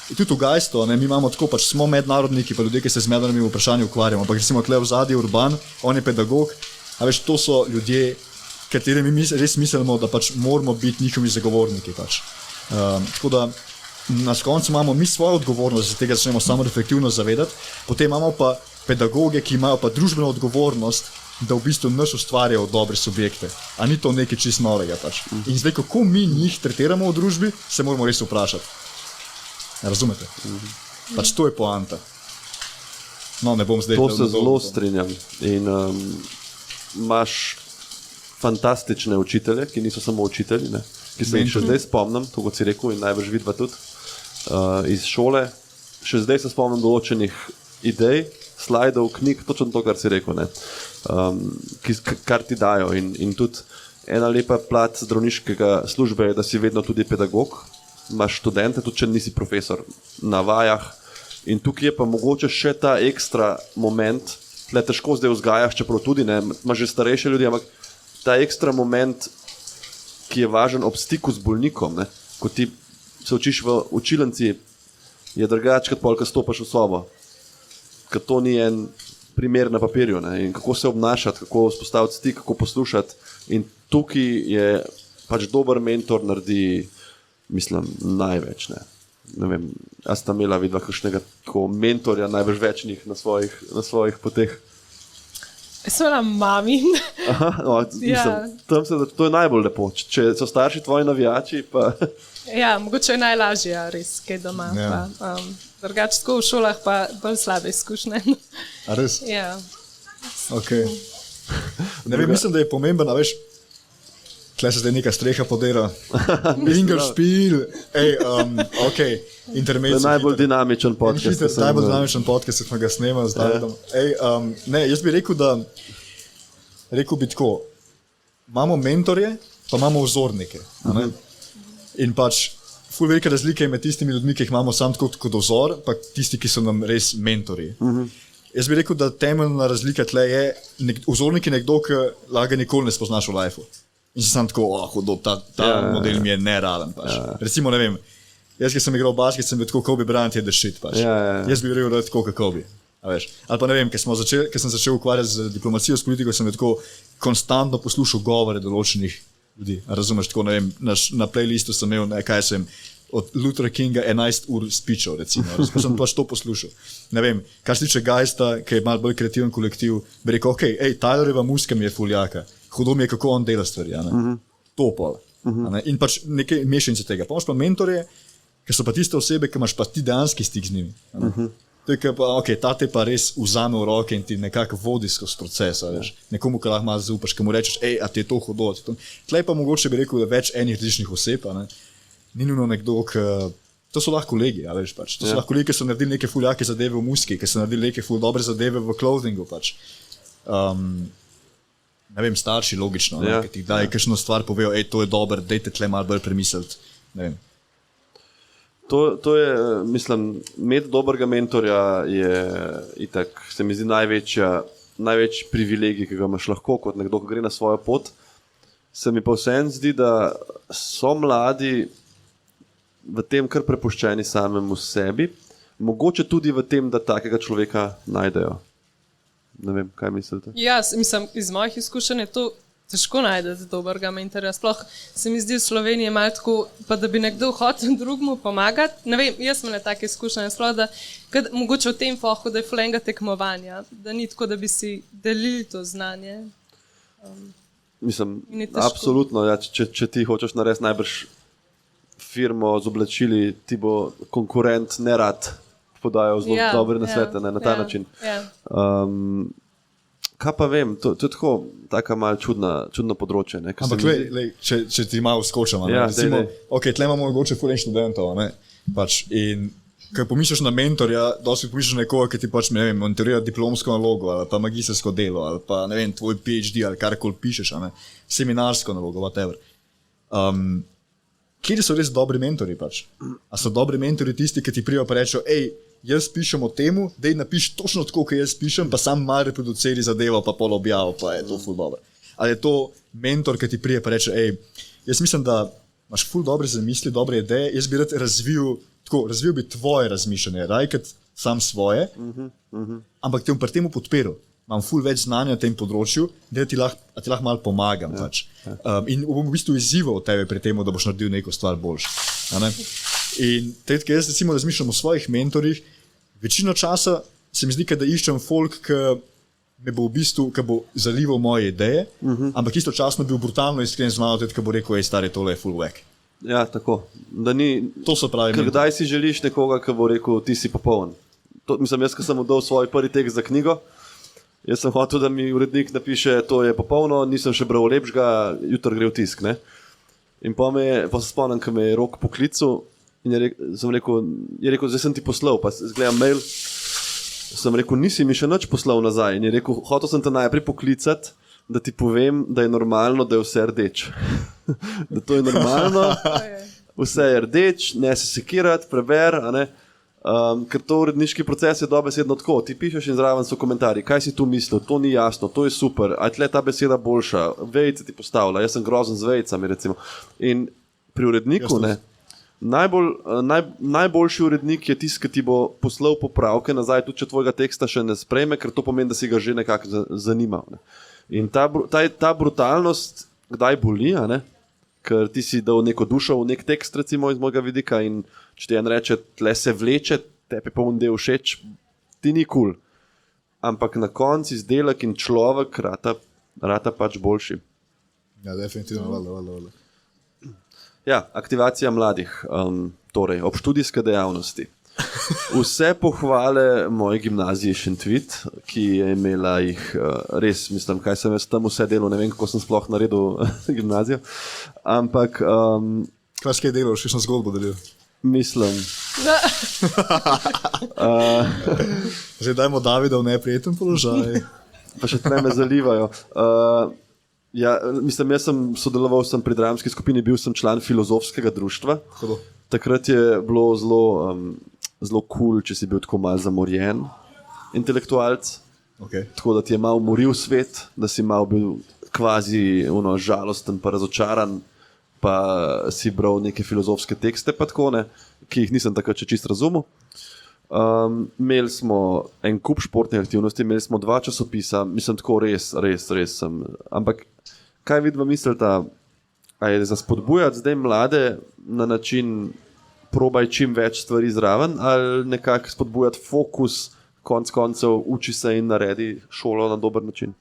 In tudi v Gajstvu, mi imamo tako, pač smo mednarodniki, pa ljudje, ki se z mednarodnimi vprašanji ukvarjamo, ampak recimo tle v zadnji Urban, on je pedagog, a veš, to so ljudje, kateri mi res mislimo, da pač moramo biti njihovi zagovorniki pač. Tako da na koncu imamo mi svojo odgovornost, za tega začnemo samo reflektivno zavedati, potem imamo pa pedagoge, ki imajo pa družbeno odgovornost, da v bistvu naš ustvarjajo dobre subjekte, a ni to nekaj čist novega pač. In zdaj, kako mi njih tretiramo v družbi, se moramo res vprašati. Razumete? Pač to je poanta. No, ne bom zdaj... To se zelo strinjam. In imaš fantastične učitelje, ki niso samo učitelji, ki se jih še zdaj spomnim, to kot si rekel in najbrž vidva tudi, iz šole. Še zdaj se spomnim določenih idej, slajdov, knjig, točno to, kar si rekel, kar ti dajo. In tudi ena lepa plat zdravniškega službe je, da si vedno tudi pedagog, imaš študente, tudi če nisi profesor na vajah. In tukaj je pa mogoče še ta ekstra moment, tle težko zdaj vzgajaš, čeprav tudi imaš že starejše ljudi, ampak ta ekstra moment, ki je važen ob stiku z bolnikom, ko ti se učiš v učilnici, je drugače, kot pol, ko stopaš v sobo. Ker to ni en primer na papirju, in kako se obnašati, kako vzpostaviti stik, kako poslušati. In tukaj je pač dober mentor naredi, mislim, največ. Ne vem, a sta imela vidva kakšnega tako mentorja, največ večnih na svojih poteh? Jaz sem imela mami. To je najbolj lepo. Če so starši tvoji navijači, pa... Ja, mogoče je najlažje, res, kaj doma. Drugače tako v šolah pa bolj slabe izkušnje. A res? Ja. Ok. Ne vem, mislim, da je pomemben, a veš, tle se zdaj neka streha podela. Ingerspiel. Ok, intermezzo. To je najbolj dinamičen podcast. Najbolj dinamičen podcast, ki smo ga snemali z Davidom. Ne, jaz bi rekel, bi tako, imamo mentorje, pa imamo vzornike. In pač, ful velika razlika je med tistimi ljudmi, ki jih imamo sam tako kot vzor, pa tisti, ki so nam res mentori. Jaz bi rekel, da temeljna razlika tle je, vzornik je nekdo, ki lahko nikoli ne spoznaš v lifeu. In si sam tako, hudo, ta model mi je nerealen. Pač. Recimo, ne vem, jaz, ki sem igral basket, sem bil tako, Kobe Bryant je the shit. Pač. Jaz bi rekel, da je tako, kot Kobe. Ali pa ne vem, ker sem začel ukvarjati z diplomacijo, s politiko, sem tako konstantno poslušal govore določenih ljudi. Razumeš, tako, ne vem, na playlistu sem imel, kaj sem, od Luthera Kinga 11 ur speechov, recimo. Sem pač to poslušal. Ne vem, kar se tiče Gajsta, ki je malo bolj kreativen kolektiv, bi rekel, Tylerjeva muska mi je fuljaka. Hudo mi je, kako on dela stvari. To pol. In pač nekaj mešanice tega. Pa imaš pa mentorje, ki so pa tiste osebe, ki imaš pa ti dejanski stik z njimi. To je, ta te pa res vzame v roke in ti nekako vodi skozi proces. Nekomu, ki lahko malo zaupaš, ki mu rečeš, a ti je to hudo. Tlej pa mogoče bi rekel, da več enih različnih oseb. Ni nujno nekdo, to so lahko kolegi, pač. To so lahko kolegi, ki so naredili neke fuljake zadeve v muski, ki so naredili neke ful dobre zadeve v clothingu. Pač. ne vem, starši logično, ki ti daj kakšno stvar povejo, to je dobro, dajte tle malo bolj premisliti, ne vem. To je, mislim, imeti dobrega mentorja je itak, se mi zdi največji privilegij, ki ga imaš lahko kot nekdo, ki gre na svojo pot. Se mi pa vseeno zdi, da so mladi v tem kar prepuščeni samemu sebi, mogoče tudi v tem, da takega človeka najdejo. Ne vem, kaj mislite? Ja, mislim, iz mojih izkušenj je to težko najdete dobrega mentorja. Sploh se mi zdi v Sloveniji malo tako, pa da bi nekdo hotel drugmu pomagati. Ne vem, jaz imam take izkušnje, sploh da mogoče v tem fohu, da je flenga tekmovanja, da ni tako, da bi si delili to znanje. Mislim, absolutno, ja, če ti hočeš narediti najbrž firmo z oblačili, ti bo konkurent nerad podajal zelo dobre nasvete na ta način. Kaj pa vem, to je tako malo čudno področje. Ne, ampak če ti malo skočamo, recimo, tle imamo mogoče ful študentov, in ko pomisliš na mentorja, dosti pomisliš na nekoga, ki ti ne vem, monitorira diplomsko nalogo ali pa magistersko delo ali pa ne vem, tvoj PhD ali karkoli pišeš, seminarsko nalogo, whatever. Kje so res dobri mentori A so dobri mentori tisti, ki ti prijo pa rečejo, jaz pišem o temu, dej napiš točno tako, kot jaz pišem, pa sam malo reproduceri zadevo, pa pol objav, pa je to ful dobro. Ali je to mentor, ki ti prije pa reče, jaz mislim, da imaš ful dobre zamisli, dobre ideje, jaz bi rad razvil bi tvoje razmišljanje, rajkat sam svoje, ampak te bom pri temu podpiral. Imam ful več znanja na tem področju, da ti lahko malo pomagam. In bom v bistvu izzival tebe pri tem, da boš naredil neko stvar boljš. In tretjega, jaz recimo razmišljam o svojih mentorjih, večino časa se mi zdi, da iščem folk, ki me bo v bistvu, ki bo zalival moje ideje, ampak istočasno bil brutalno iskren z mano, ki bo rekel, stari, tole je full whack. Ja, tako. To so pravi mentori. Kdaj si želiš nekoga, ki bo rekel, ti si popoln? Mislim, jaz, ko sem mu dal svoj prvi tekst za knjigo, jaz sem hotel, da mi urednik napiše, to je popolno, nisem še bral lepšega, jutri gre v tisk. Ne? In pa se spomnim, ko me je Rok poklical in je rekel, zdaj sem ti poslal, pa gledam mail, sem rekel, nisi mi še nič poslal nazaj. In je rekel, hotel sem te najprej poklicati, da ti povem, da je normalno, da je vse rdeč. Da to je normalno, vse je rdeč, ne se sekirati, preber, ker to uredniški proces je dobesedno tako. Ti pišeš in zraven so komentarji, kaj si tu mislil, to ni jasno, to je super, a tle ta beseda boljša, vejice ti postavlja, jaz sem grozen z vejicami, recimo. In pri uredniku, najboljši urednik je tisti, ki ti bo poslal popravke nazaj, tudi če tvojega teksta še ne sprejme, ker to pomeni, da si ga že nekako zanimal. In ta brutalnost kdaj boli, ker ti si dal neko dušo v nek tekst, recimo iz mojega vidika, in če ti en reče, tle se vleče, tebi pa on del všeč, ti ni kul. Ampak na koncu izdelek in človek rata pač boljši. Ja, definitivno, valjda. Ja, aktivacija mladih, torej ob študijske dejavnosti. Vse pohvale moje gimnazije Šentvid, ki je imela jih res, mislim, kaj sem jaz tam vse delal, ne vem, kako sem sploh naredil gimnazijo, ampak... Kaj si kaj delal, še sem zgodbo delil? Mislim. Zdaj dajmo Davida v neprijeten položaj. Pa še tle me zalivajo. Ja, mislim, jaz sem sodeloval pri dramski skupini, bil sem član filozofskega društva. Takrat je bilo zelo cool, če si bil tako malo zamorjen intelektualc. Tako da ti je malo moril svet, da si malo bil kvazi žalosten pa razočaran, pa si bral neke filozofske tekste, pa tako, ki jih nisem takrat še čist razumel. Imeli smo en kup športnih aktivnosti, imeli smo 2 časopisa, mislim tako res sem. Ampak kaj vidva mislite, a je za spodbujati zdaj mlade na način probaj čim več stvari zraven, ali nekako spodbujati fokus, konc koncev uči se in naredi šolo na dober način?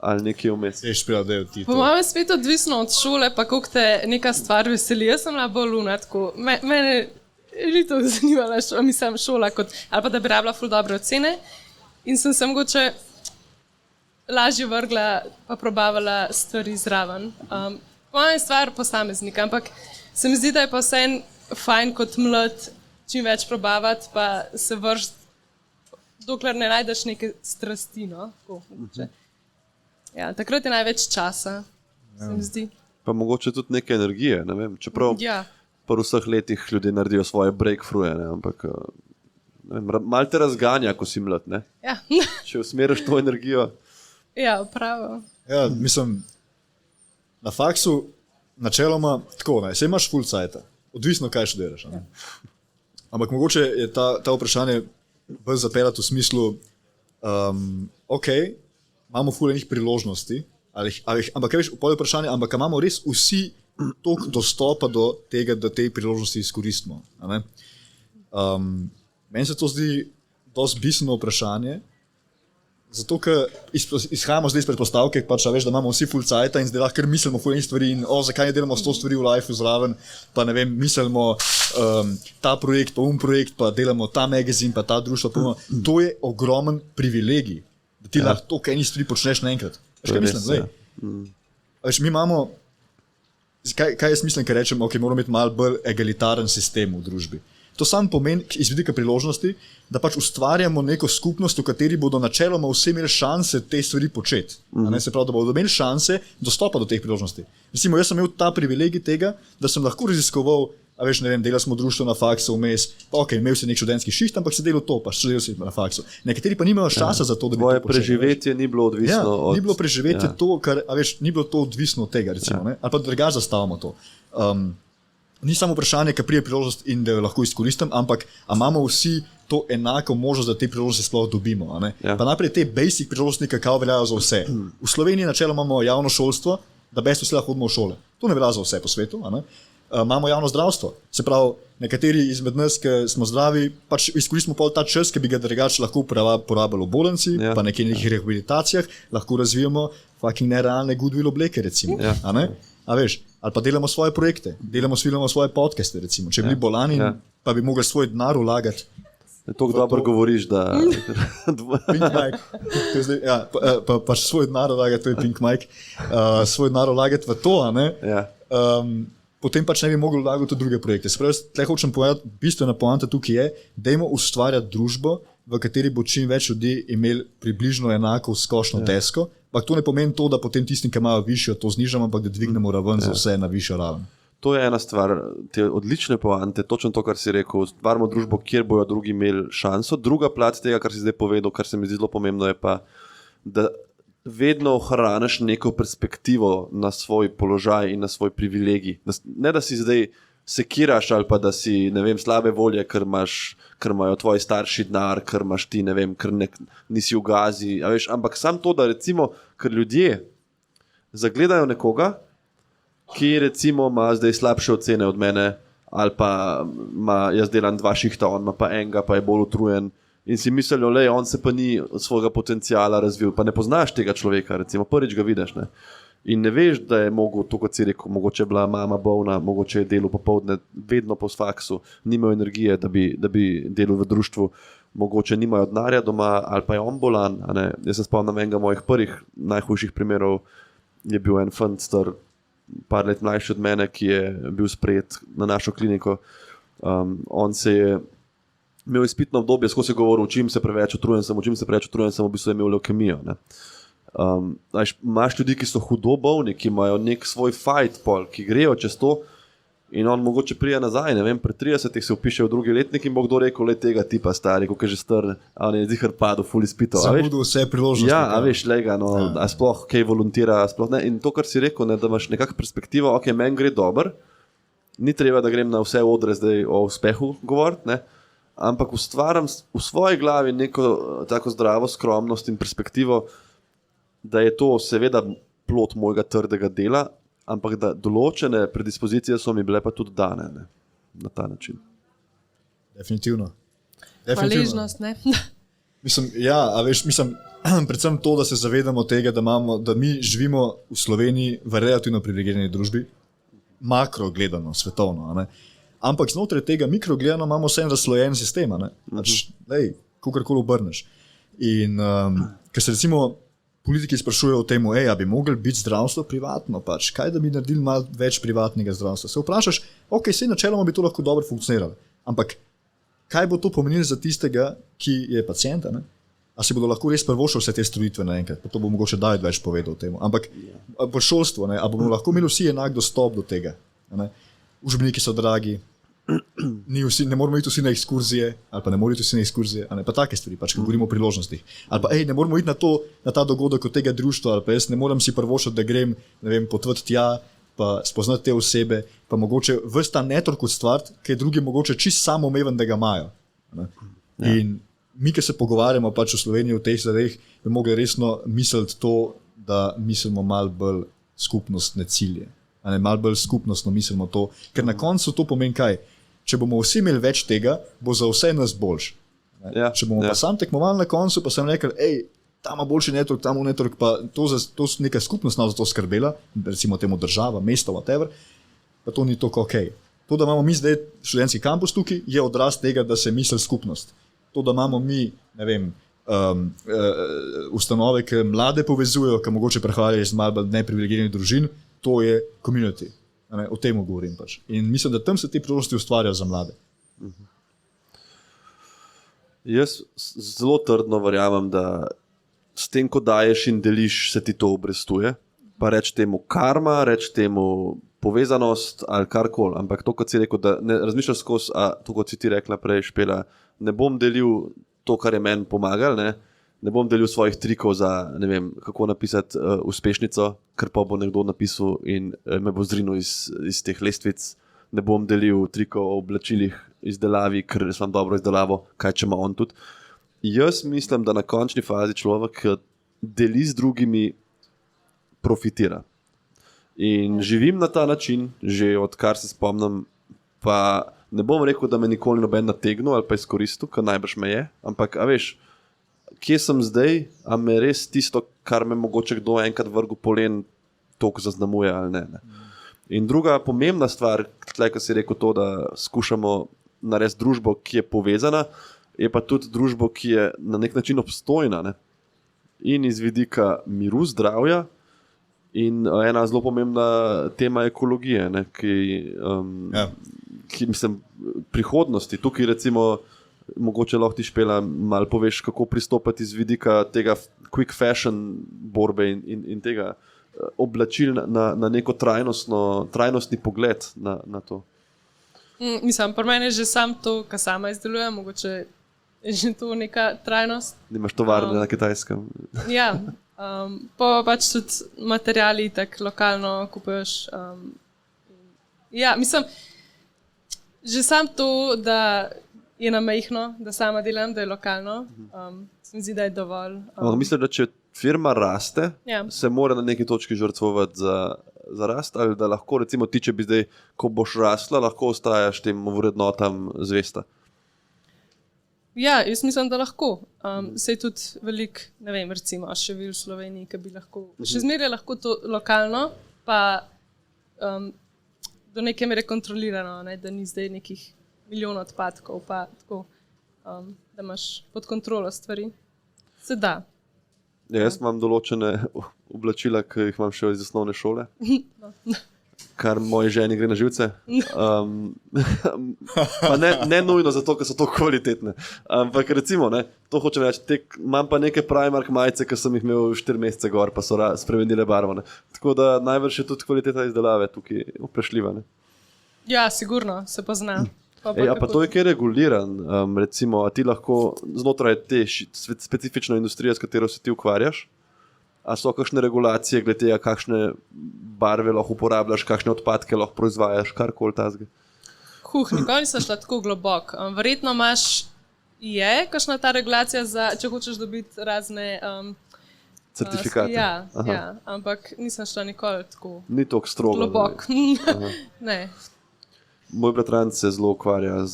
Ali nekaj vmes? Po mojem spet odvisno od šole, pa koliko te neka stvar veseli. Jaz sem bila bolj luna, tako. Mene ni to zanimala šola, ali pa da bi rabila ful dobre ocene. In sem se mogoče lažje vrgla, pa probavala stvari zraven. Po mojem stvar posameznika, ampak se mi zdi, da je pa vseeno fajn kot mlad čim več probavati, pa se vršiti, dokler ne najdeš neke strasti, no? Tako, mogoče. Ja, takrat je največ časa, se mi zdi. Pa mogoče tudi neke energije, ne vem, čeprav po vseh letih ljudje naredijo svoje breakthrough, ampak malo te razganja, ko si mlad, ne? Ja. Če usmeriš to energijo. Ja, pravo. Ja, mislim, na faksu načeloma tako, ne, saj imaš full cajta, odvisno kaj še delaš, ne? Ampak mogoče je ta vprašanje bolj zapeljati v smislu, ok, imamo full enih priložnosti, ampak veš, pol je vprašanje, ampak imamo res vsi toliko dostopa do tega, da te priložnosti izkoristimo. Meni se to zdi dosti bistveno vprašanje, zato, ker izhajamo zdaj iz predpostavke, pač, veš, da imamo vsi full cajta in zdaj lahko mislimo full enih stvari in zakaj ne delamo 100 stvari v lifeu zraven, pa ne vem, mislimo ta projekt, pa projekt, pa delamo ta magazin, pa ta društvo. To je ogromen privilegij, da ti lahko toliko enih stvari počneš naenkrat. Veš, kaj mislim? Veš, mi imamo, kaj jaz mislim, ker rečem, ok, moramo imeti malo bolj egalitaren sistem v družbi. To sam pomeni iz vidika priložnosti, da pač ustvarjamo neko skupnost, v kateri bodo načeloma vsi imeli šanse te stvari početi. Se pravi, da bodo imeli šanse dostopa do teh priložnosti. Recimo, jaz sem imel ta privilegij tega, da sem lahko raziskoval, a veš, ne vem, delal smo društvo na faksu vmes, pa ok, imel si nek študentski šiht, ampak si delal to, pa študiral si na faksu. Nekateri pa nimajo časa za to, da bi tvoje to počeli. Preživetje ni bilo odvisno od... Ni bilo preživetje to, kar, a veš, ni bilo to odvisno od tega, recimo, ne? Ali pa drugače zastavamo to. Ni samo vprašanje, kaj prije priložnost in da jo lahko izkoristim, ampak imamo vsi to enako možnost, da te priložnosti sploh dobimo. Pa najprej te basic priložnosti, kakao veljajo za vse. V Sloveniji načeloma imamo javno šolstvo, da best vsi lahko hodimo v šole. To ne velja za vse po svetu. Imamo javno zdravstvo. Se pravi, nekateri izmed nas, ki smo zdravi, pač izkoristimo pol ta čas, ki bi ga drugače lahko porabili v bolnici, pa nekih rehabilitacijah, lahko razvijamo fucking nerealne goodwill obleke, recimo. A veš, ali pa delamo svoje projekte, filmamo svoje podcaste, recimo. Če bi bili bolani, pa bi mogli svoj denar vlagati. Tako dobro govoriš, da... Pink Mike. Pa svoj denar vlagati, to je Pink Mike. Svoj denar vlagati v to, potem pač ne bi mogli vlagati v druge projekte. Se pravi, tle hočem povedati, bistvena poanta tukaj je, dajmo ustvarjati družbo, v kateri bo čim več ljudi imeli približno enako skošno desko, ampak to ne pomeni to, da potem tistim, ki imajo višjo, to znižamo, ampak da dvignemo raven za vse na višjo raven. To je ena stvar, te odlične poante, točno to, kar si rekel, ustvarimo družbo, kjer bojo drugi imeli šanso. Druga plat tega, kar si zdaj povedal, kar se mi zdi zelo pomembno, je pa, da vedno ohraniš neko perspektivo na svoj položaj in na svoj privilegij. Ne, da si zdaj sekiraš ali pa da si, ne vem, slabe volje, ker imajo tvoji starši denar, ker imaš ti, ne vem, ker nisi v Gazi, a veš, ampak sam to, da recimo, ker ljudje zagledajo nekoga, ki recimo ima zdaj slabše ocene od mene, ali pa jaz delam 2 šihta, on ima pa enega, pa je bolj utrujen in si mislijo, lej, on se pa ni svojega potencijala razvil, pa ne poznaš tega človeka, recimo, prvič ga vidiš, ne? In ne veš, da je mogel, to kot si rekel, mogoče je bila mama bolna, mogoče je delal popoldne, vedno po faksu, nimajo energije, da bi delal v društvu, mogoče nimajo denarja doma, ali pa je on bolan. Jaz se spomnim enega mojih prvih najhujših primerov, je bil en fant star, par let mlajši od mene, ki je bil sprejet na našo kliniko. On se je imel izpitno obdobje, skozi je govoril, učim se preveč utrujen sem, v bistvu je imel leukemijo. Imaš ljudi, ki so hudo bolni, ki imajo nek svoj fight pol, ki grejo čez to in on mogoče prije nazaj, ne vem, pred 30 se upiše v drugi letnik in bo kdo rekel, le tega tipa stari, ko je že star, a on je zihar padel, ful izpitov. Zamudil vse priložnosti. Ja, a veš, lega, no, a sploh kaj volontira, sploh ne. In to, kar si rekel, ne, da imaš nekakšno perspektivo, ok, meni gre dober, ni treba, da grem na vse odre zdaj o uspehu govoriti, ne, ampak ustvaram v svoji glavi neko tako zdravo skromnost in perspektivo, da je to seveda plod mojega trdega dela, ampak da določene predispozicije so mi bile pa tudi dane, ne, na ta način. Definitivno. Hvaležnost, ne? Mislim, ja, a veš, predvsem to, da se zavedamo tega, da mi živimo v Sloveniji v relativno privilegirani družbi, makro gledano, svetovno, ne. Ampak znotraj tega mikro gledano imamo vse en razslojen sistem, ne. Pač, kakorkoli obrneš. In ker se recimo politiki sprašujejo o tem, a bi mogli biti zdravstvo privatno, pač, kaj da bi naredili malo več privatnega zdravstva. Se vprašaš, ok, vse načeloma bi to lahko dobro funkcioniralo, ampak kaj bo to pomenilo za tistega, ki je pacient, ne? a si bodo lahko res prvošli vse te storitve naenkrat, pa to bo mogoče David več povedal o tem. Ampak v šolstvu, a bomo lahko imeli vsi enak dostop do tega. Učbeniki so dragi, ne moramo iti vsi na ekskurzije, ali pa ne moramo iti vsi na ekskurzije, pa take stvari, pač, ko govorimo o priložnostih. Ali pa, ne moramo iti na ta dogodek od tega društva, ali pa jaz ne morem si prvošati, da grem, ne vem, potvati tja, pa spoznati te osebe, pa mogoče ves ta network ustvariti, ki je drugi mogoče čist samoumeven, da ga imajo. In mi, ki se pogovarjamo pač v Sloveniji o teh zadevah, bi mogli resno misliti to, da mislimo malo bolj skupnostne cilje. Malo bolj skupnostno mislimo to, ker na koncu to pomeni kaj? Če bomo vsi imeli več tega, bo za vse nas boljš. Če bomo pa sam tekmovali na koncu, pa sem rekel, tam ima boljši network, tam v network, pa to neka skupnost nam za to skrbela, recimo temu država, mesto, whatever, pa to ni tako okej. To, da imamo mi zdaj študentski kampus tukaj, je odraz tega, da se misli skupnost. To, da imamo mi, ne vem, ustanove, ki mlade povezujejo, ki mogoče prehajajo iz malo bolj neprivilegiranih družin, to je community. O tem govorim pač. In mislim, da tam se te priložnosti ustvarjajo za mlade. Jaz zelo trdno verjamem, da s tem, ko daješ in deliš, se ti to obrestuje. Pa reč temu karma, reč temu povezanost ali karkoli. Ampak to, kot si rekel, da ne razmišljaš skozi, to, kot si ti rekla prej, Špela, ne bom delil to, kar je meni pomagal, ne bom delil svojih trikov za, ne vem, kako napisati uspešnico, ker pa bo nekdo napisal in me bo zrinil iz teh lestvic. Ne bom delil trikov o oblačilih izdelavi, ker sem dobro izdelavo, kaj če ima on tudi. Jaz mislim, da na končni fazi človek deli z drugimi, profitira. In živim na ta način, že odkar se spomnim, pa ne bom rekel, da me nikoli noben nategnil ali pa izkoristil, ker najbrž me je, ampak, a veš, kje sem zdaj, a me res tisto, kar me mogoče kdo enkrat vrgu polen, toliko zaznamuje ali ne. In druga pomembna stvar, tlej, ko si rekel to, da skušamo narediti družbo, ki je povezana, je pa tudi družbo, ki je na nek način obstojna. In iz vidika miru, zdravja in ena zelo pomembna tema ekologije, ki mislim, prihodnosti. Tukaj recimo mogoče lahko ti Špela malo poveš, kako pristopati iz vidika tega quick fashion borbe in tega oblačil na neko trajnostni pogled na to. Mislim, pri meni je že sam to, kar sama izdelujem, mogoče je že to neka trajnost. Nimaš tovarne na Kitajskem. Ja, pa pač tudi materiali tako lokalno kupuješ. Ja, mislim, že sam to, da je namejhno, da sama delam, da je lokalno, se mi zdi, da je dovolj. Mislim, da če firma raste, se mora na neki točki žrtvovati za rast, ali da lahko, recimo ti, če bi zdaj, ko boš rasla, lahko ostajaš tem vrednotam zvesta? Ja, jaz mislim, da lahko. Sej tudi veliko, ne vem, recimo še v Sloveniji, ki bi lahko, še zmeraj lahko to lokalno, pa do neke mere kontrolirano, da ni zdaj nekih milijonov odpadkov, pa tako, da imaš pod kontrolo stvari. Se da. Ja, jaz imam določene oblačila, ki jih imam še iz osnovne šole, kar moji ženi gre na živce. Pa ne nujno zato, ker so to kvalitetne. Ampak recimo, to hočem reči, imam pa neke Primark majice, ki sem jih imel 4 mesece gor, pa so spremenile barvo. Tako da najbrž je tudi kvaliteta izdelave tukaj vprašljiva. Ja, sigurno, se pozna. Pa to je kaj reguliran, recimo, a ti lahko znotraj te specifične industrije, s katero se ti ukvarjaš, a so kakšne regulacije glede tega, kakšne barve lahko uporabljaš, kakšne odpadke lahko proizvajaš, karkoli tazga? Nikoli nisem šla tako globok. Verjetno je kakšna ta regulacija, če hočeš dobiti razne certifikate. Ja, ampak nisem šla nikoli tako ni toliko strogo globok. Ne. Moj bratranec se zelo ukvarja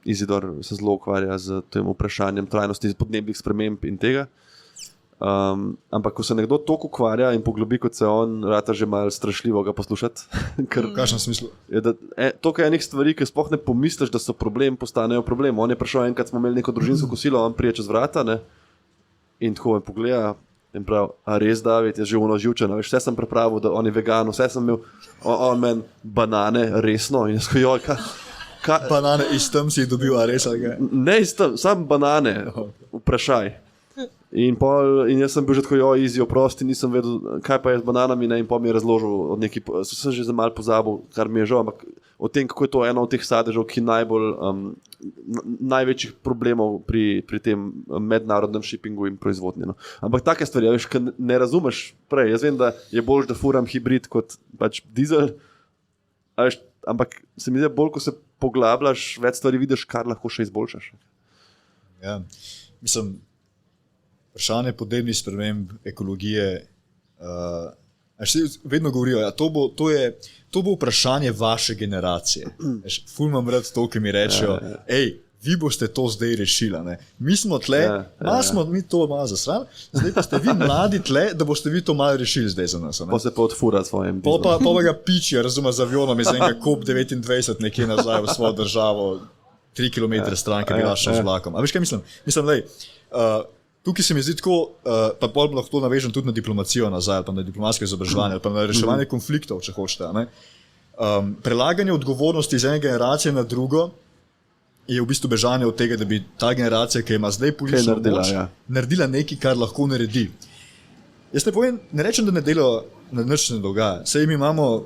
Izidor se zelo ukvarja z tem vprašanjem trajnosti podnebnih sprememb in tega. Ampak ko se nekdo toliko ukvarja in poglobi, kot se on, rata že malo strašljivo ga poslušati. V kakšnem smislu? Toliko enih stvari, ki sploh ne pomisliš, da so problem, postanejo problem. On je prišel enkrat, smo imeli neko družinsko kosilo, on prije čez vrata, in tako me pogleda in prav, a res, David, je že živčen, vse sem pripravil, da on je vegan, vse sem imel, on meni banane, resno, in jaz joj, Banane iz tam si dobil, a res, ali kaj? Ne iz tam, sam banane, vprašaj. In jaz sem bil že tako, easy, oprosti, nisem vedel, kaj pa je z bananami, ne, in pa mi je razložil, sem že za malo pozabil, kar mi je žal, ampak o tem, kako je to eno od teh sadežev, ki največjih problemov pri tem mednarodnem shippingu in proizvodnji. No. Ampak take stvari, veš, ne razumeš prej. Jaz vem, da je bolj, da furam hibrid kot pač dizel, veš, ampak se mi zdi, bolj, ko se poglabljaš, več stvari vidiš, kar lahko še izboljšaš. Ja, mislim, vprašanje podnebnih sprememb, ekologije, vedno govorijo, ja, to bo vprašanje vaše generacije. Ful imam rad to, ki mi rečejo, vi boste to zdaj rešili. Mi smo tle, smo mi to malo zasrali, zdaj pa ste vi mladi tle, da boste vi to malo rešili zdaj za nas. Pa se pa odfura svojim. Pa ga pičijo, razumem, z avionom iz enega COP29 nekje nazaj v svojo državo, 3 km stran, ki bi šel z vlakom. A veš, kaj mislim? Mislim, lej, tukaj se mi zdi tako, pa bolj lahko to navežem tudi na diplomacijo nazaj, ali pa na diplomatske izobraževanje, ali pa na reševanje konfliktov, če hočete. Prelaganje odgovornosti iz ene generacije na drugo je v bistvu bežanje od tega, da bi ta generacija, ki ima zdaj politično moč, naredila nekaj, kar lahko naredi. Jaz ne rečem, da nič ne dogaja. Sej mi imamo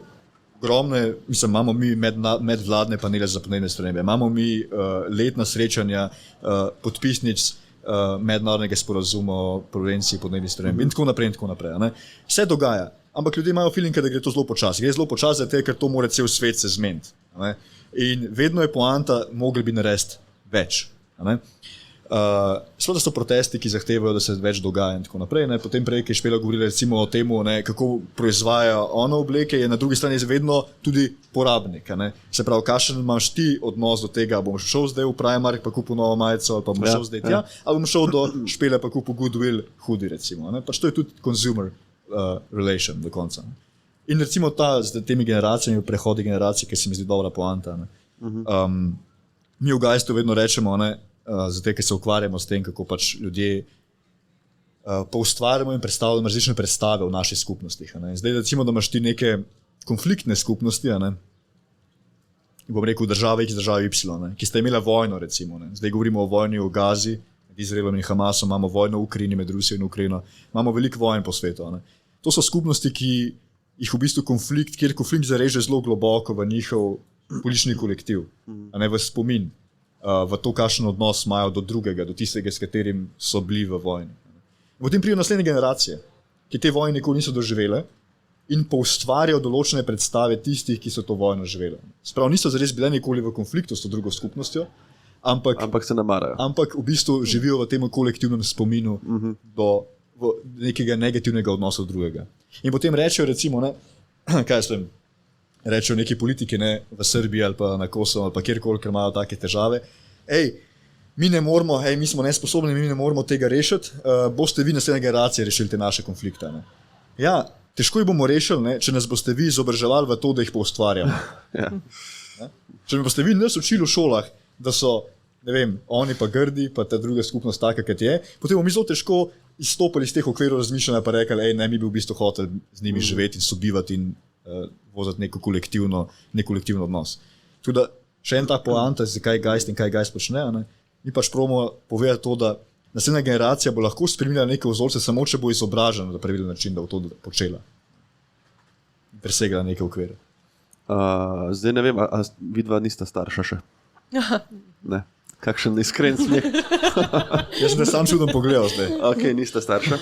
ogromne, imamo mi medvladne panele za podnebne spremembe, imamo mi letna srečanja podpisnic mednarodnega sporazuma o prevenciji podnebnih sprememb in tako naprej. Ne? Vse dogaja, ampak ljudje imajo feeling, da gre to zelo počasi. Gre zelo počasi, zato ker to mora cel svet se zmeniti. In vedno je poanta, mogli bi narediti več. Seveda so protesti, ki zahtevajo, da se več dogaja in tako naprej. Ne? Potem prej, ki je Špela govorila recimo o tem, kako proizvaja ona obleke, je na drugi strani vedno tudi porabnik. Se pravi, kakšen imaš ti odnos do tega, bom šel zdaj v Primark pa kupil novo majico, ali pa bom šel zdaj tja, ali bom šel do Špele pa kupil Goodwill hoodie recimo. Pač to je tudi consumer relation do konca. In recimo z temi generacijami, prehodi generacij, ki se mi zdi dobra poanta. Mi v Gajstu vedno rečemo, zato, ker se ukvarjamo s tem, kako pač ljudje poustvarjamo in predstavljamo različne predstave v naših skupnostih. Zdaj, recimo, da imaš ti neke konfliktne skupnosti, bom rekel države X, države Y, ki sta imela vojno, recimo. Zdaj govorimo o vojni v Gazi, med Izraelom in Hamasom, imamo vojno v Ukrajini, med Rusijo in Ukrajino, imamo veliko vojn po svetu. To so skupnosti, ki jih v bistvu kjer konflikt zareže zelo globoko v njihov politični kolektiv, v spomin. V to, kakšen odnos imajo do drugega, do tistega, s katerim so bili v vojni. Potem pridejo naslednje generacije, ki te vojne nikoli niso doživele in poustvarjajo določene predstave tistih, ki so to vojno živeli. Sprav niso zares bile nikoli v konfliktu s to drugo skupnostjo, ampak se namarajo. Ampak v bistvu živijo v tem kolektivnem spominu do nekega negativnega odnosa do drugega. In potem rečejo recimo, kaj jaz vem, rečejo neki politiki v Srbiji ali pa na Kosovo ali pa kjerkoli, ker imajo take težave. Mi ne moramo, mi smo nesposobni, mi ne moramo tega rešiti, boste vi naslednje generacije rešili te naše konflikte. Ja, težko jih bomo rešili, če nas boste vi izobraževali v to, da jih poustvarjamo. Če me boste vi nas učili v šolah, da so, ne vem, oni pa grdi, pa ta druga skupnost taka, kot je, potem bomo mi zelo težko izstopili iz teh okvirov razmišljanja pa rekli, mi bi v bistvu hoteli z njimi živeti in sobivati in voziti neko kolektivno odnos. Tudi še en ta poanta, zakaj Geist in kaj Geist počne, mi pač probamo povedati to, da naslednja generacija bo lahko spremenila neke vzorce, samo če bo izobražena na pravilen način, da bo to počela. Presegla neke okvire. Zdaj ne vem, a vidva nista starša še? Ne. Kakšen iskren smeh. Jaz sem sam čudom pogledal zdaj. Ok, nista starša.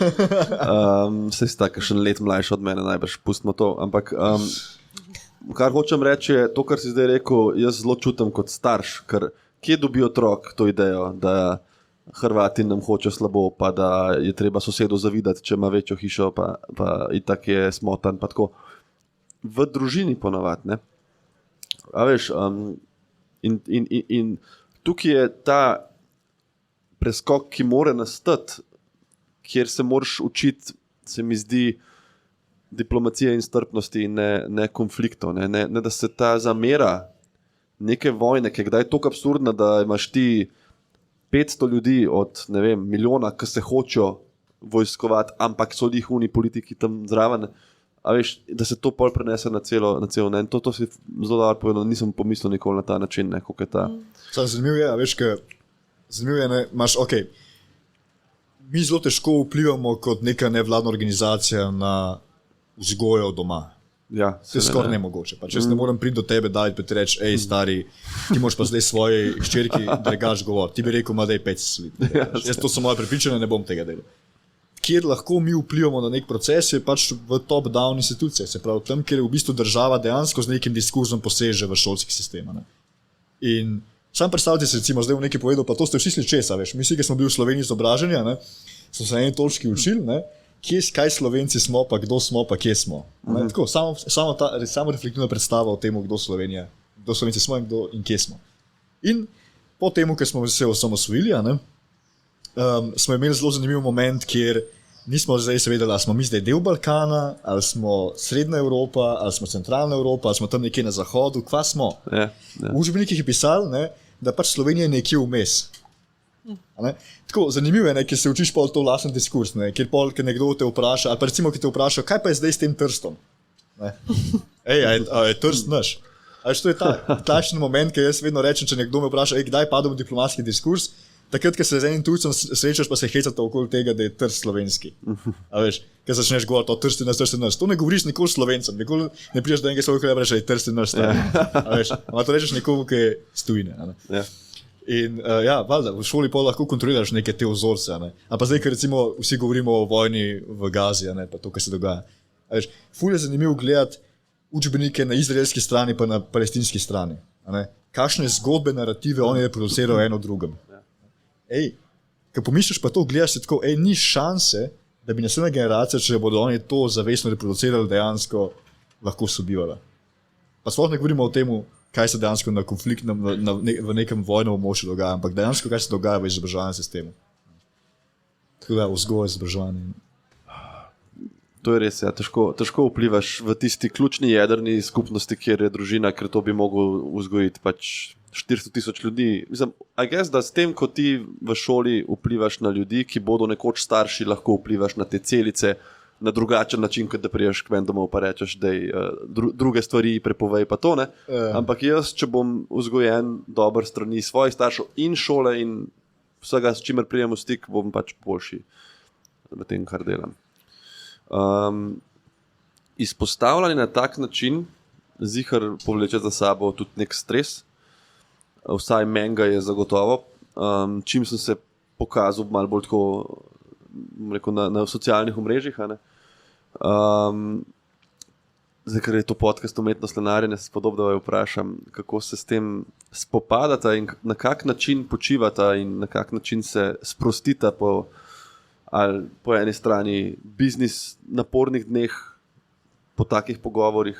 Saj sta kakšen let mlajši od mene, najbrž pustimo to. Ampak kar hočem reči je, to, kar si zdaj rekel, jaz zelo čutim kot starš, ker kje dobi otrok to idejo, da Hrvati nam hoče slabo, pa da je treba sosedu zavidati, če ima večjo hišo, pa itak je smotan, pa tako. V družini ponavadi, ne? A veš, in tukaj je ta preskok, ki mora nastati, kjer se moraš učiti, se mi zdi, diplomacije in strpnosti in ne konfliktov. Ne, da se ta zamera neke vojne, ki je kdaj toliko absurdna, da imaš ti 500 ljudi od, ne vem, milijona, ki se hočejo vojskovati, ampak so jih oni politiki tam zraven. A veš, da se to pol prenese na celo, ne? In to si zelo dobro povedal, nisem pomislil nikoli na ta način, kako je ta. Zanimivo je, a veš, zanimivo je, imaš, mi zelo težko vplivamo kot neka nevladna organizacija na vzgojo doma. Ja, to je skoraj nemogoče. Pač jaz ne morem priti do tebe, da ti reči, hej, stari, ti moraš pa zdaj svoji hčerki drugače govoriti. Ti bi rekel, ma daj 5 slit. Jaz to so moje prepričanje, ne bom tega delal. Kjer lahko mi vplivamo na nek proces, je pač v top-down institucijah. Se pravi, tam, kjer v bistvu država dejansko z nekim diskurzom poseže v šolski sistem. Ne? In sam predstavljate se, recimo, zdaj v neki povedal, pa to ste vsi česa, veš. Mi vsi, ki smo bili v Sloveniji izobraženi, smo se na eni točki učili, ne? Kaj Slovenci smo, pa kdo smo, pa kje smo. Tako, samo reflektivna predstava o tem, kdo Slovenci smo in kje smo. In po tem, ko smo se osamosvojili, smo imeli zelo zanimiv moment, kjer nismo zdaj se vedeli, ali smo mi zdaj del Balkana, ali smo Srednja Evropa, ali smo Centralna Evropa, ali smo tam nekje na zahodu, kva smo. Ja. V učbenikih je pisal, da pač Slovenija je nekje vmes. Tako, zanimivo je, ker se učiš pol to vlasten diskurs, kjer pol, ker nekdo te vpraša, ali pa recimo, ki te vpraša, kaj pa je zdaj s tem Trstom? Ej, a je Trst naš? Ali to je takšen moment, ker jaz vedno rečem, če nekdo me vpraša, kdaj padem v diplomatski diskurs, takrat, ker se z enim tujcem srečaš, pa se hecate okoli tega, da je Trst slovenski. A veš, ker začneš govoriti o Trst je naš. To ne govoriš nikoli Slovencem, nikoli ne prideš do enega slova, ki rečeš, da je Trst je naš. A veš, ampak to rečeš nekomu, ki je s tujine. In valjda, v šoli pa lahko kontroliraš neke te vzorce, a pa zdaj, ker recimo vsi govorimo o vojni v Gazi, pa to, kar se dogaja. Ful je zanimivo gledati učbenike na izraelski strani pa na palestinski strani. Kakšne zgodbe, narative oni reproducirajo eno drugem. Ko pomisliš pa to, gledaš se tako, ni šanse, da bi naslednja generacija, če bodo oni to zavestno reproducirali, dejansko lahko sobivala. Pa sploh ne govorimo o tem, kaj se dejansko na konflikt v nekem vojnem območju dogaja, ampak dejansko kaj se dogaja v izobraževalnem sistemu. Tako da, vzgoja izobraževanje. To je res, ja. Težko vplivaš v tisti ključni jedrni skupnosti, kjer je družina, ker to bi mogel vzgojiti pač 400,000 ljudi. Mislim, da s tem, ko ti v šoli vplivaš na ljudi, ki bodo nekoč starši, lahko vplivaš na te celice, na drugačen način, kot da priješ k meni domov pa rečeš, da druge stvari prepovej pa to, ne? Ampak jaz, če bom vzgojen dober strani svojih staršev in šole in vsega, s čimer prijem v stik, bom pač boljši v tem, kar delam. Izpostavljanje na tak način zihar povleče za sabo tudi nek stres, vsaj menga je zagotovo. Čim sem se pokazal malo bolj tako na socialnih omrežjih. Zdaj, ker je to podcast umetno slanarjenje, se podobno vprašam, kako se s tem spopadata in na kak način počivata in na kak način se sprostita po eni strani biznis napornih dneh, po takih pogovorih.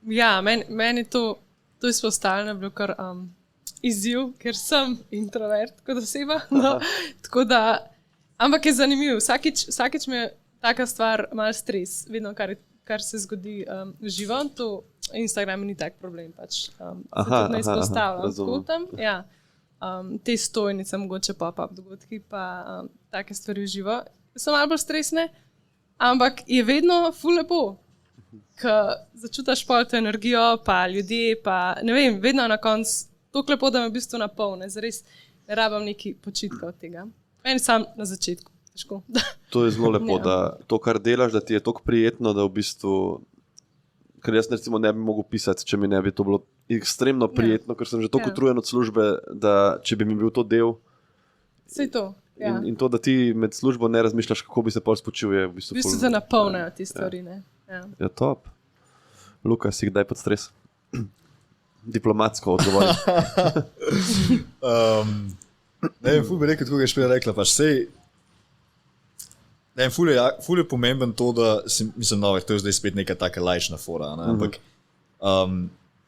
Ja, meni to izpostavljeno bilo kar izziv, ker sem introvert kot oseba. Tako da, ampak je zanimivo. Vsakič me je taka stvar malo stres. Vedno, kar se zgodi živo, to Instagram ni tak problem. Pač. Se tudi ne izpostavljam. Tako tam, ja. Te stojnice, mogoče pop-up dogodki, pa take stvari v živo. So malo bolj stresne, ampak je vedno ful lepo. Ko začutiš pol to energijo, pa ljudje, pa ne vem, vedno na koncu toliko lepo, da me v bistvu napolne. Zares ne rabim neki počitka od tega. Meni sam na začetku. Težko. To je zelo lepo, da to, kar delaš, da ti je toliko prijetno, da v bistvu, ker jaz recimo ne bi mogel pisati, če mi ne bi to bilo ekstremno prijetno, ker sem že toliko utrujen od službe, da če bi mi bil to del. Sej to. Ja. In to, da ti med službo ne razmišljaš, kako bi se pol spočil, je v bistvu. V bistvu se napolnejo te stvari, ne? Ja, top. Luka, si kdaj pod stres? Diplomatsko odgovoril. Ne vem, ful bi rekel, tako je špela rekla, pač sej, ne vem, ful je pomemben to, da mislim, to je zdaj spet neka taka laična fora, ampak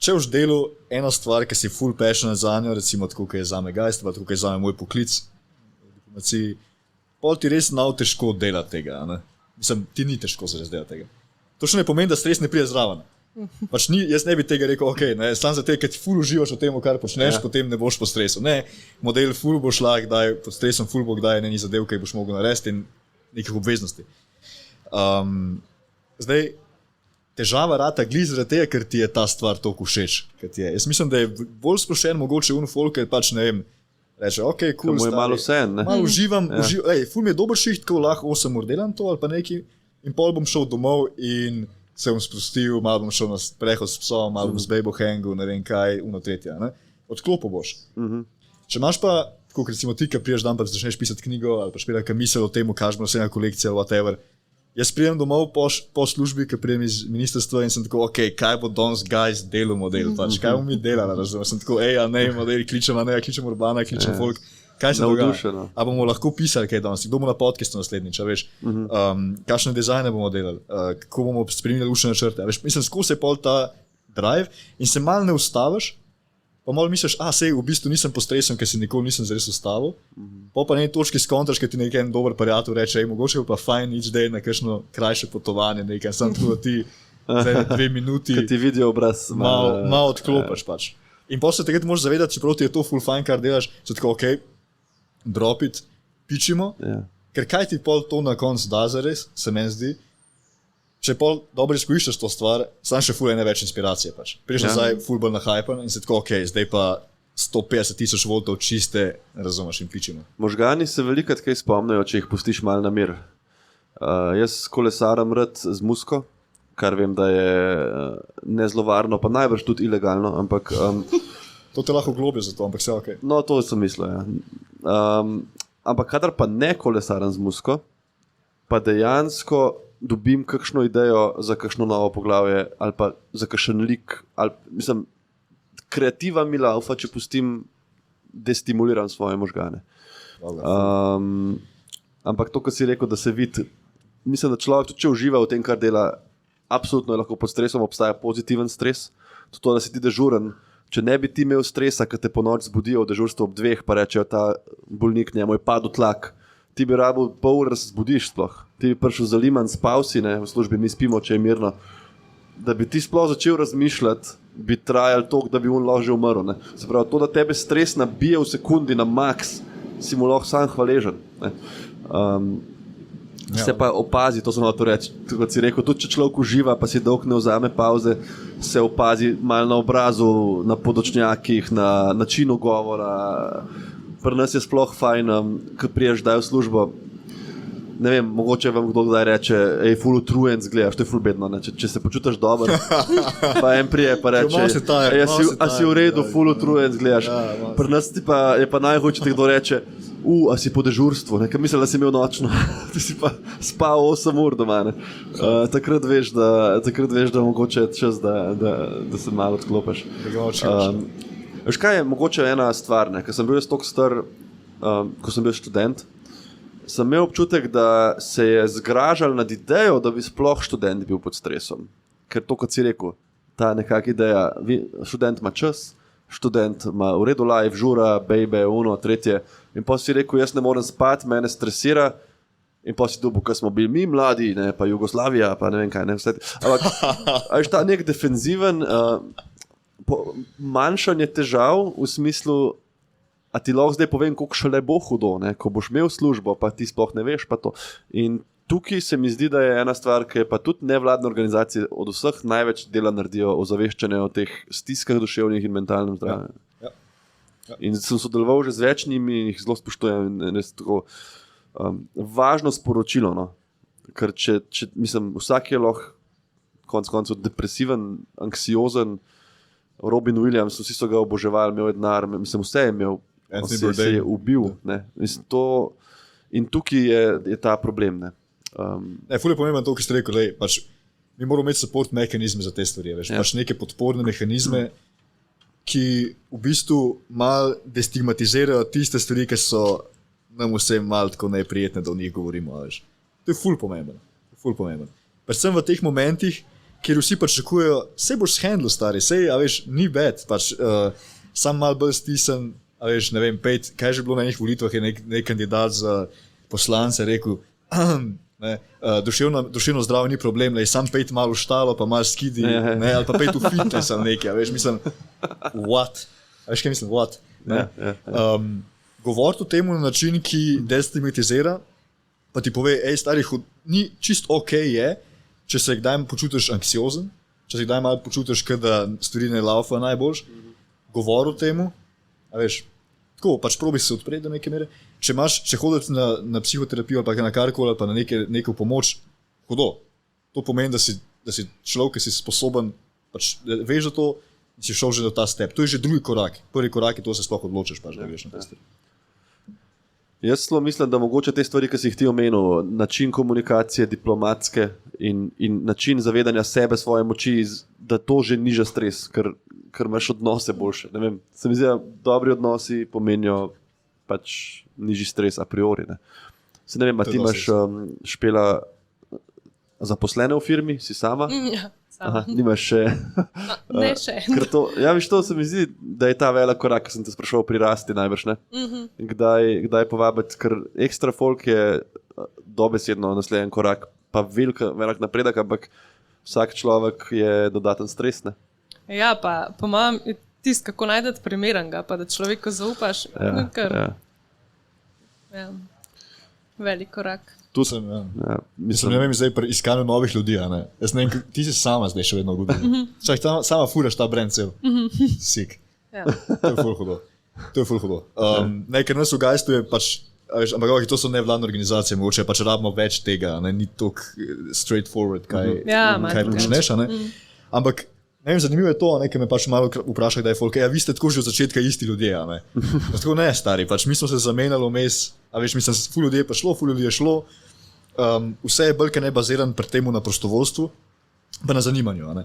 če už delu ena stvar, ki si ful passionate za njo, recimo tako, ki je zame gajstvo, tako, ki je zame moj poklic v diplomaciji, pol ti res težko delati tega, mislim, ti ni težko se res delati tega. To še ne pomeni, da stres ne pride zraven. Pač jaz ne bi tega rekel, sam za te, ker ti ful uživaš v tem, kar počneš, potem ne boš po stresu. Ne, model ful boš lahko, kdaj pod stresom ful bo kdaj neki zadev, kaj boš mogel narediti in nekih obveznosti. Zdaj, težava rata glih zaradi tega, ker ti je ta stvar toliko všeč, kot je. Jaz mislim, da je bolj sprošen mogoče folk, ker pač ne vem, reče, ok, cool, mu je malo vseeno, ne? Malo uživam, ful mi je dober šiht, ko lahko 8 ur delam to ali pa nekaj in pol bom šel domov in se bom sprostil, malo bom šel na prehod s psom, malo bom z bejbo hangu, ne vem kaj, tretja, ne? Odklopil boš. Če imaš pa, kot recimo ti, ki priješ dan pa začneš pisati knjigo ali pa špirati misel o tem, kažeš naslednja kolekcija ali whatever. Jaz prijem domov po službi, ki prijem iz ministrstva in sem tako, ok, kaj bo danes guys delal model, pač, kaj bomo mi delali, razumem, sem tako, ne, model, kličem Urbana, kličem folk, kaj se dogaja, a bomo lahko pisali kaj danes, kdo bo na podcastu naslednjič, a veš, kakšne dizajne bomo delali, kako bomo spremenili učne načrte, a veš, mislim, skozi je pol ta drive in se malo ne ustaviš, pa malo misliš, sej, v bistvu nisem pod stresom, ker se nikoli nisem zares ustavil, pa na eni točki skontraš, ker ti nekaj dober prijatelj reče, mogoče bo pa fajn each day na kakšno krajše potovanje, nekaj, samo tako, da ti za 2 minuti ki ti vidijo obraz, malo odklopaš pač. In pa se takrat moraš zavedati, čeprav ti je to full fajn, kar delaš, se tako, ok, drop it, pičimo, ker kaj ti pol to na koncu da zares, se meni zdi, če pol dobro izkoriščaš to stvar, sam še ful je več inspiracije pač. Priješ nazaj ful bolj nahypan in se tako, ok, zdaj pa 150,000 voltov čiste, razumeš, in pičimo. Možgani se velikrat kaj spomnijo, če jih pustiš malo na mir. Jaz kolesaram rad z musko, kar vem, da je ne zelo varno, pa najbrž tudi ilegalno, ampak... To te lahko globijo za to, ampak vse ok. No, to sem mislil, ja. Ampak kadar pa ne kolesaram z musko, pa dejansko dobim kakšno idejo za kakšno novo poglavje ali pa za kakšen lik, ali, mislim, kreativa mi laufa, če pustim, destimuliram svoje možgane. Ampak to, kar si rekel, da se vidi, mislim, da človek tudi, če uživa v tem, kar dela, absolutno je lahko pod stresom, obstaja pozitiven stres, to, da si ti dežuren. Če ne bi ti imel stresa, ki te po noč zbudijo v dežurstvu ob 2, pa rečejo, ta bolnik njemu je padel tlak, ti bi rabil pol ure se zbudiš sploh. Ti bi prišel zaliman, spal si, ne, v službi mi spimo, če je mirno. Da bi ti sploh začel razmišljati, bi trajal toliko, da bi on lahko že umrl. Ne. Se pravi, to, da tebe stres nabije v sekundi na maks, si mu lahko sam hvaležen. Ne. Se pa opazi, to sem hotel reči, kot si rekel, tudi če človek uživa, pa si dolgo ne vzame pauze, se opazi malo na obrazu, na podočnjakih, na načinu govora. Pri nas je sploh fajn, ko priješ daj v službo, ne vem, mogoče vam kdo kdaj reče, ful utrujen zgledaš, to je ful bedno, ne? Če se počutiš dobro, pa en prije pa reče, a si v redu, ful utrujen zgledaš. Pri nas je pa najhujše, ti kdo reče, a si po dežurstvu, ne? Ker mislim, da si imel nočno, ti si pa spal 8 ur doma, ne? Takrat veš, da mogoče je čas, da se malo odklopiš. Veš kaj je mogoče ena stvar, ne? Ker sem bil jaz toliko star, ko sem bil študent, sem imel občutek, da se je zgražal nad idejo, da bi sploh študent bil pod stresom. Ker to, kot si rekel, ta nekak ideja, študent ima čas, študent ima v redu life, žura, bejbe, tretje, in pa si rekel, jaz ne morem spati, mene stresira, in pa si dobil, ko smo bili mi mladi, ne, pa Jugoslavija, pa ne vem kaj, ne vse. Ampak, a veš, ta nek defenziven... manjšanje težav v smislu, a ti lahko zdaj povem, koliko šele bo hudo, ne? Ko boš imel službo, pa ti sploh ne veš pa to. In tukaj se mi zdi, da je ena stvar, ki je pa tudi nevladne organizacije od vseh največ dela naredijo ozaveščanje o teh stiskah duševnih in mentalnem zdravju. Ja. In sem sodeloval že z večnimi in jih zelo spoštujem in res tako važno sporočilo, no? Ker če mislim, vsak je lahko konec koncev depresiven, anksiozen. Robin Williams, vsi so ga oboževali, imel je denar, mislim, vse je imel, se je ubil. Ne. Mislim, in tukaj je ta problem. Ful je pomembno to, ki ste rekel, pač, mi moramo imeti support mehanizme za te stvari, veš, pač neke podporne mehanizme, ki v bistvu mal destigmatizirajo tiste stvari, ki so nam vsem mal tako neprijetne, da o njih govorimo. Veš. To je ful pomembno. Predvsem v teh momentih, kjer vsi pričakujejo, sej boš shendl, stari, sej, a veš, ni bed, pač sam mal bolj stisen, a veš, ne vem, kaj je že bilo na njih volitvah, je nek kandidat za poslance rekel, duševno zdravje ni problem, le sam pejt malo v štalo, pa malo skidi, ne, ali pa pejt v fitness ali nekaj, a veš, mislim, what? A veš, kaj mislim, what? Govoriti o tem na način, ki destigmatizira, pa ti pove, stari, ni čist okej je, če se kdaj počutiš anksiozen, če se kdaj malo počutiš, da stvari ne laufa najboljš, govor o temu, a veš, tako, pač probi se odpreti do neke mere. Če hodite na psihoterapijo ali pa na karkoli ali pa na neko pomoč, hodo. To pomeni, da si človek, ki si sposoben, pač veš za to in si šel že do ta step. To je že drugi korak. Prvi korak je to, da se sploh odločiš, pač, da greš na ta step. Jaz mislim, da mogoče te stvari, ki si jih ti omenil, način komunikacije, diplomatske in način zavedanja sebe, svoje moči, da to že niža stres, ker imaš odnose boljše. Ne vem, se mi zdi, da dobri odnosi pomenijo pač nižji stres a priori. Ne, se ne vem, a ti imaš Špela zaposlene v firmi, si sama? Ja, sama. Aha, nimaš še. Ne še. Ja, viš, to se mi zdi, da je ta velik korak, ki sem te sprašal pri rasti najbrž, ne? Kdaj povabiti, ker ekstra folk je dobesedno naslednji korak, pa velik napredek, ampak vsak človek je dodaten stres, ne? Ja, pa po mojem je tisto, kako najdete primernega, pa da človeku zaupaš, velik korak. Tu sem, mislim, ne vem, zdaj pri iskanju novih ljudi, a ne. Jaz ne vem, ti si sama zdaj še vedno gudim. Čak, sama furaš ta brand cel. Sik. Ja. To je ful hudo. Ker nas v Gajstu je pač, ampak to so nevladne organizacije, mogoče pač rabimo več tega, ne, ni toliko straightforward, kaj počneš, a ne. Ampak, ne vem, zanimivo je to, nekaj me pač malo vpraša, kdaj je folk, vi ste tako že od začetka isti ljudje, a ne. Tako ne, stari, pač mi smo se zamenjali vmes, a veš, mislim, ful ljudje je prišlo, ful ljudje je šlo. Vse je bolj kaj ne baziran pri temu na prostovoljstvu, pa na zanimanju. A ne.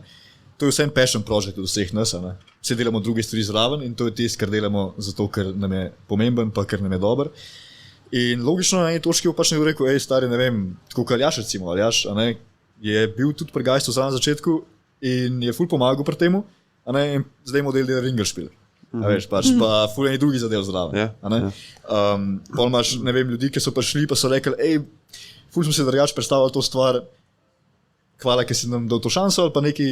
To je vse en passion project od vseh nas. A ne. Vse delamo druge stvari zraven in to je tisto, kar delamo zato, ker nam je pomemben, pa ker nam je dober. In logično na eni točki bo pač nekdo rekel, stari, ne vem, tako kot Aljaš recimo, Aljaš, a ne, je bil tudi pri Gajstu na začetku in je ful pomagal pri temu, a ne, in zdaj model dela Ringelspiel. A veš, pač pa ful eni drugi zadev zraven. A ne. Pol imaš, ne vem, ljudi, ki so prišli, pa so rekli, ful smo se drugače predstavljali to stvar, hvala, ki si nam dal to šanso ali pa neki,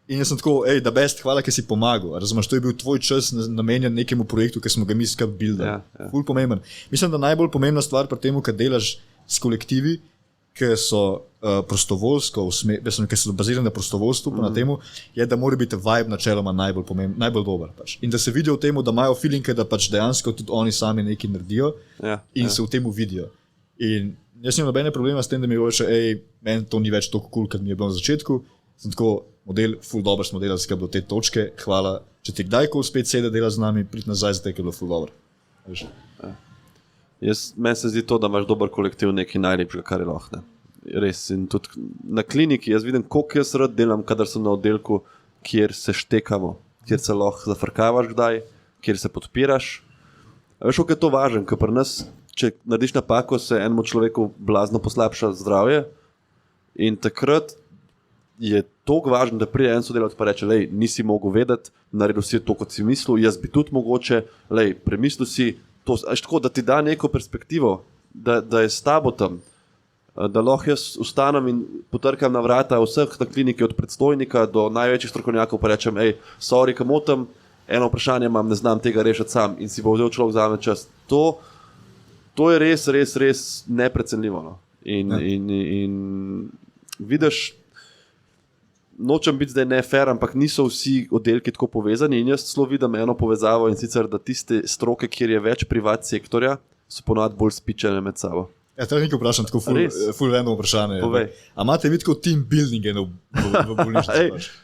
in jaz sem tako, da best, hvala, ki si pomagal. Razumeš, to je bil tvoj čas namenjen nekemu projektu, ki smo ga mi skupaj buildali. Ful pomemben. Mislim, da najbolj pomembna stvar pri temu, kad delaš s kolektivi, ki so prostovoljsko, ki so bazirani na prostovoljstvu, pa na temu, je, da mora biti vibe načeloma najbolj dober. Pač. In da se vidijo v temu, da imajo feeling, da pač dejansko tudi oni sami nekaj naredijo in se v temu vidijo. In jaz nimam nobene problema s tem, da mi reče, meni to ni več toliko cool, kot mi je bilo na začetku. Sem tako, model, ful dobro smo delali skupaj do te točke, hvala. Če ti kdajkoli spet sede dela z nami, prid nazaj, zato je bilo ful dobro. Meni se zdi to, da imaš dober kolektiv nekaj najlepšega, kar je lahko. Res. In tudi na kliniki jaz vidim, koliko jaz rad delam, kadar sem na oddelku, kjer se štekamo, kjer se lahko zafrkavaš kdaj, kjer se podpiraš. Veš, kako je to važno, ker pri nas, če narediš napako, se enemu človeku blazno poslabša zdravje in takrat je toliko važno, da pride en sodelavec pa reče, nisi mogel vedeti, naredil si to, kot si mislil, jaz bi tudi mogoče, premislil si to, tako, da ti da neko perspektivo, da je s tabo tam, da lahko jaz ustanem in potrkam na vrata vseh na kliniki od predstojnika do največjih strokovnjakov pa rečem, sorry, kam motam, eno vprašanje imam, ne znam tega rešiti sam in si bo vzel človek zame čas. To je res, res, res neprecenljivo. No? In vidiš, nočem biti zdaj nefer, ampak niso vsi oddelki tako povezani in jaz celo vidim eno povezavo in sicer, da tiste stroke, kjer je več privat sektorja, so ponovadi bolj spičene med sabo. To je nekaj vprašanje, tako ful random vprašanje. A imate vi tako team building v bolnišnici?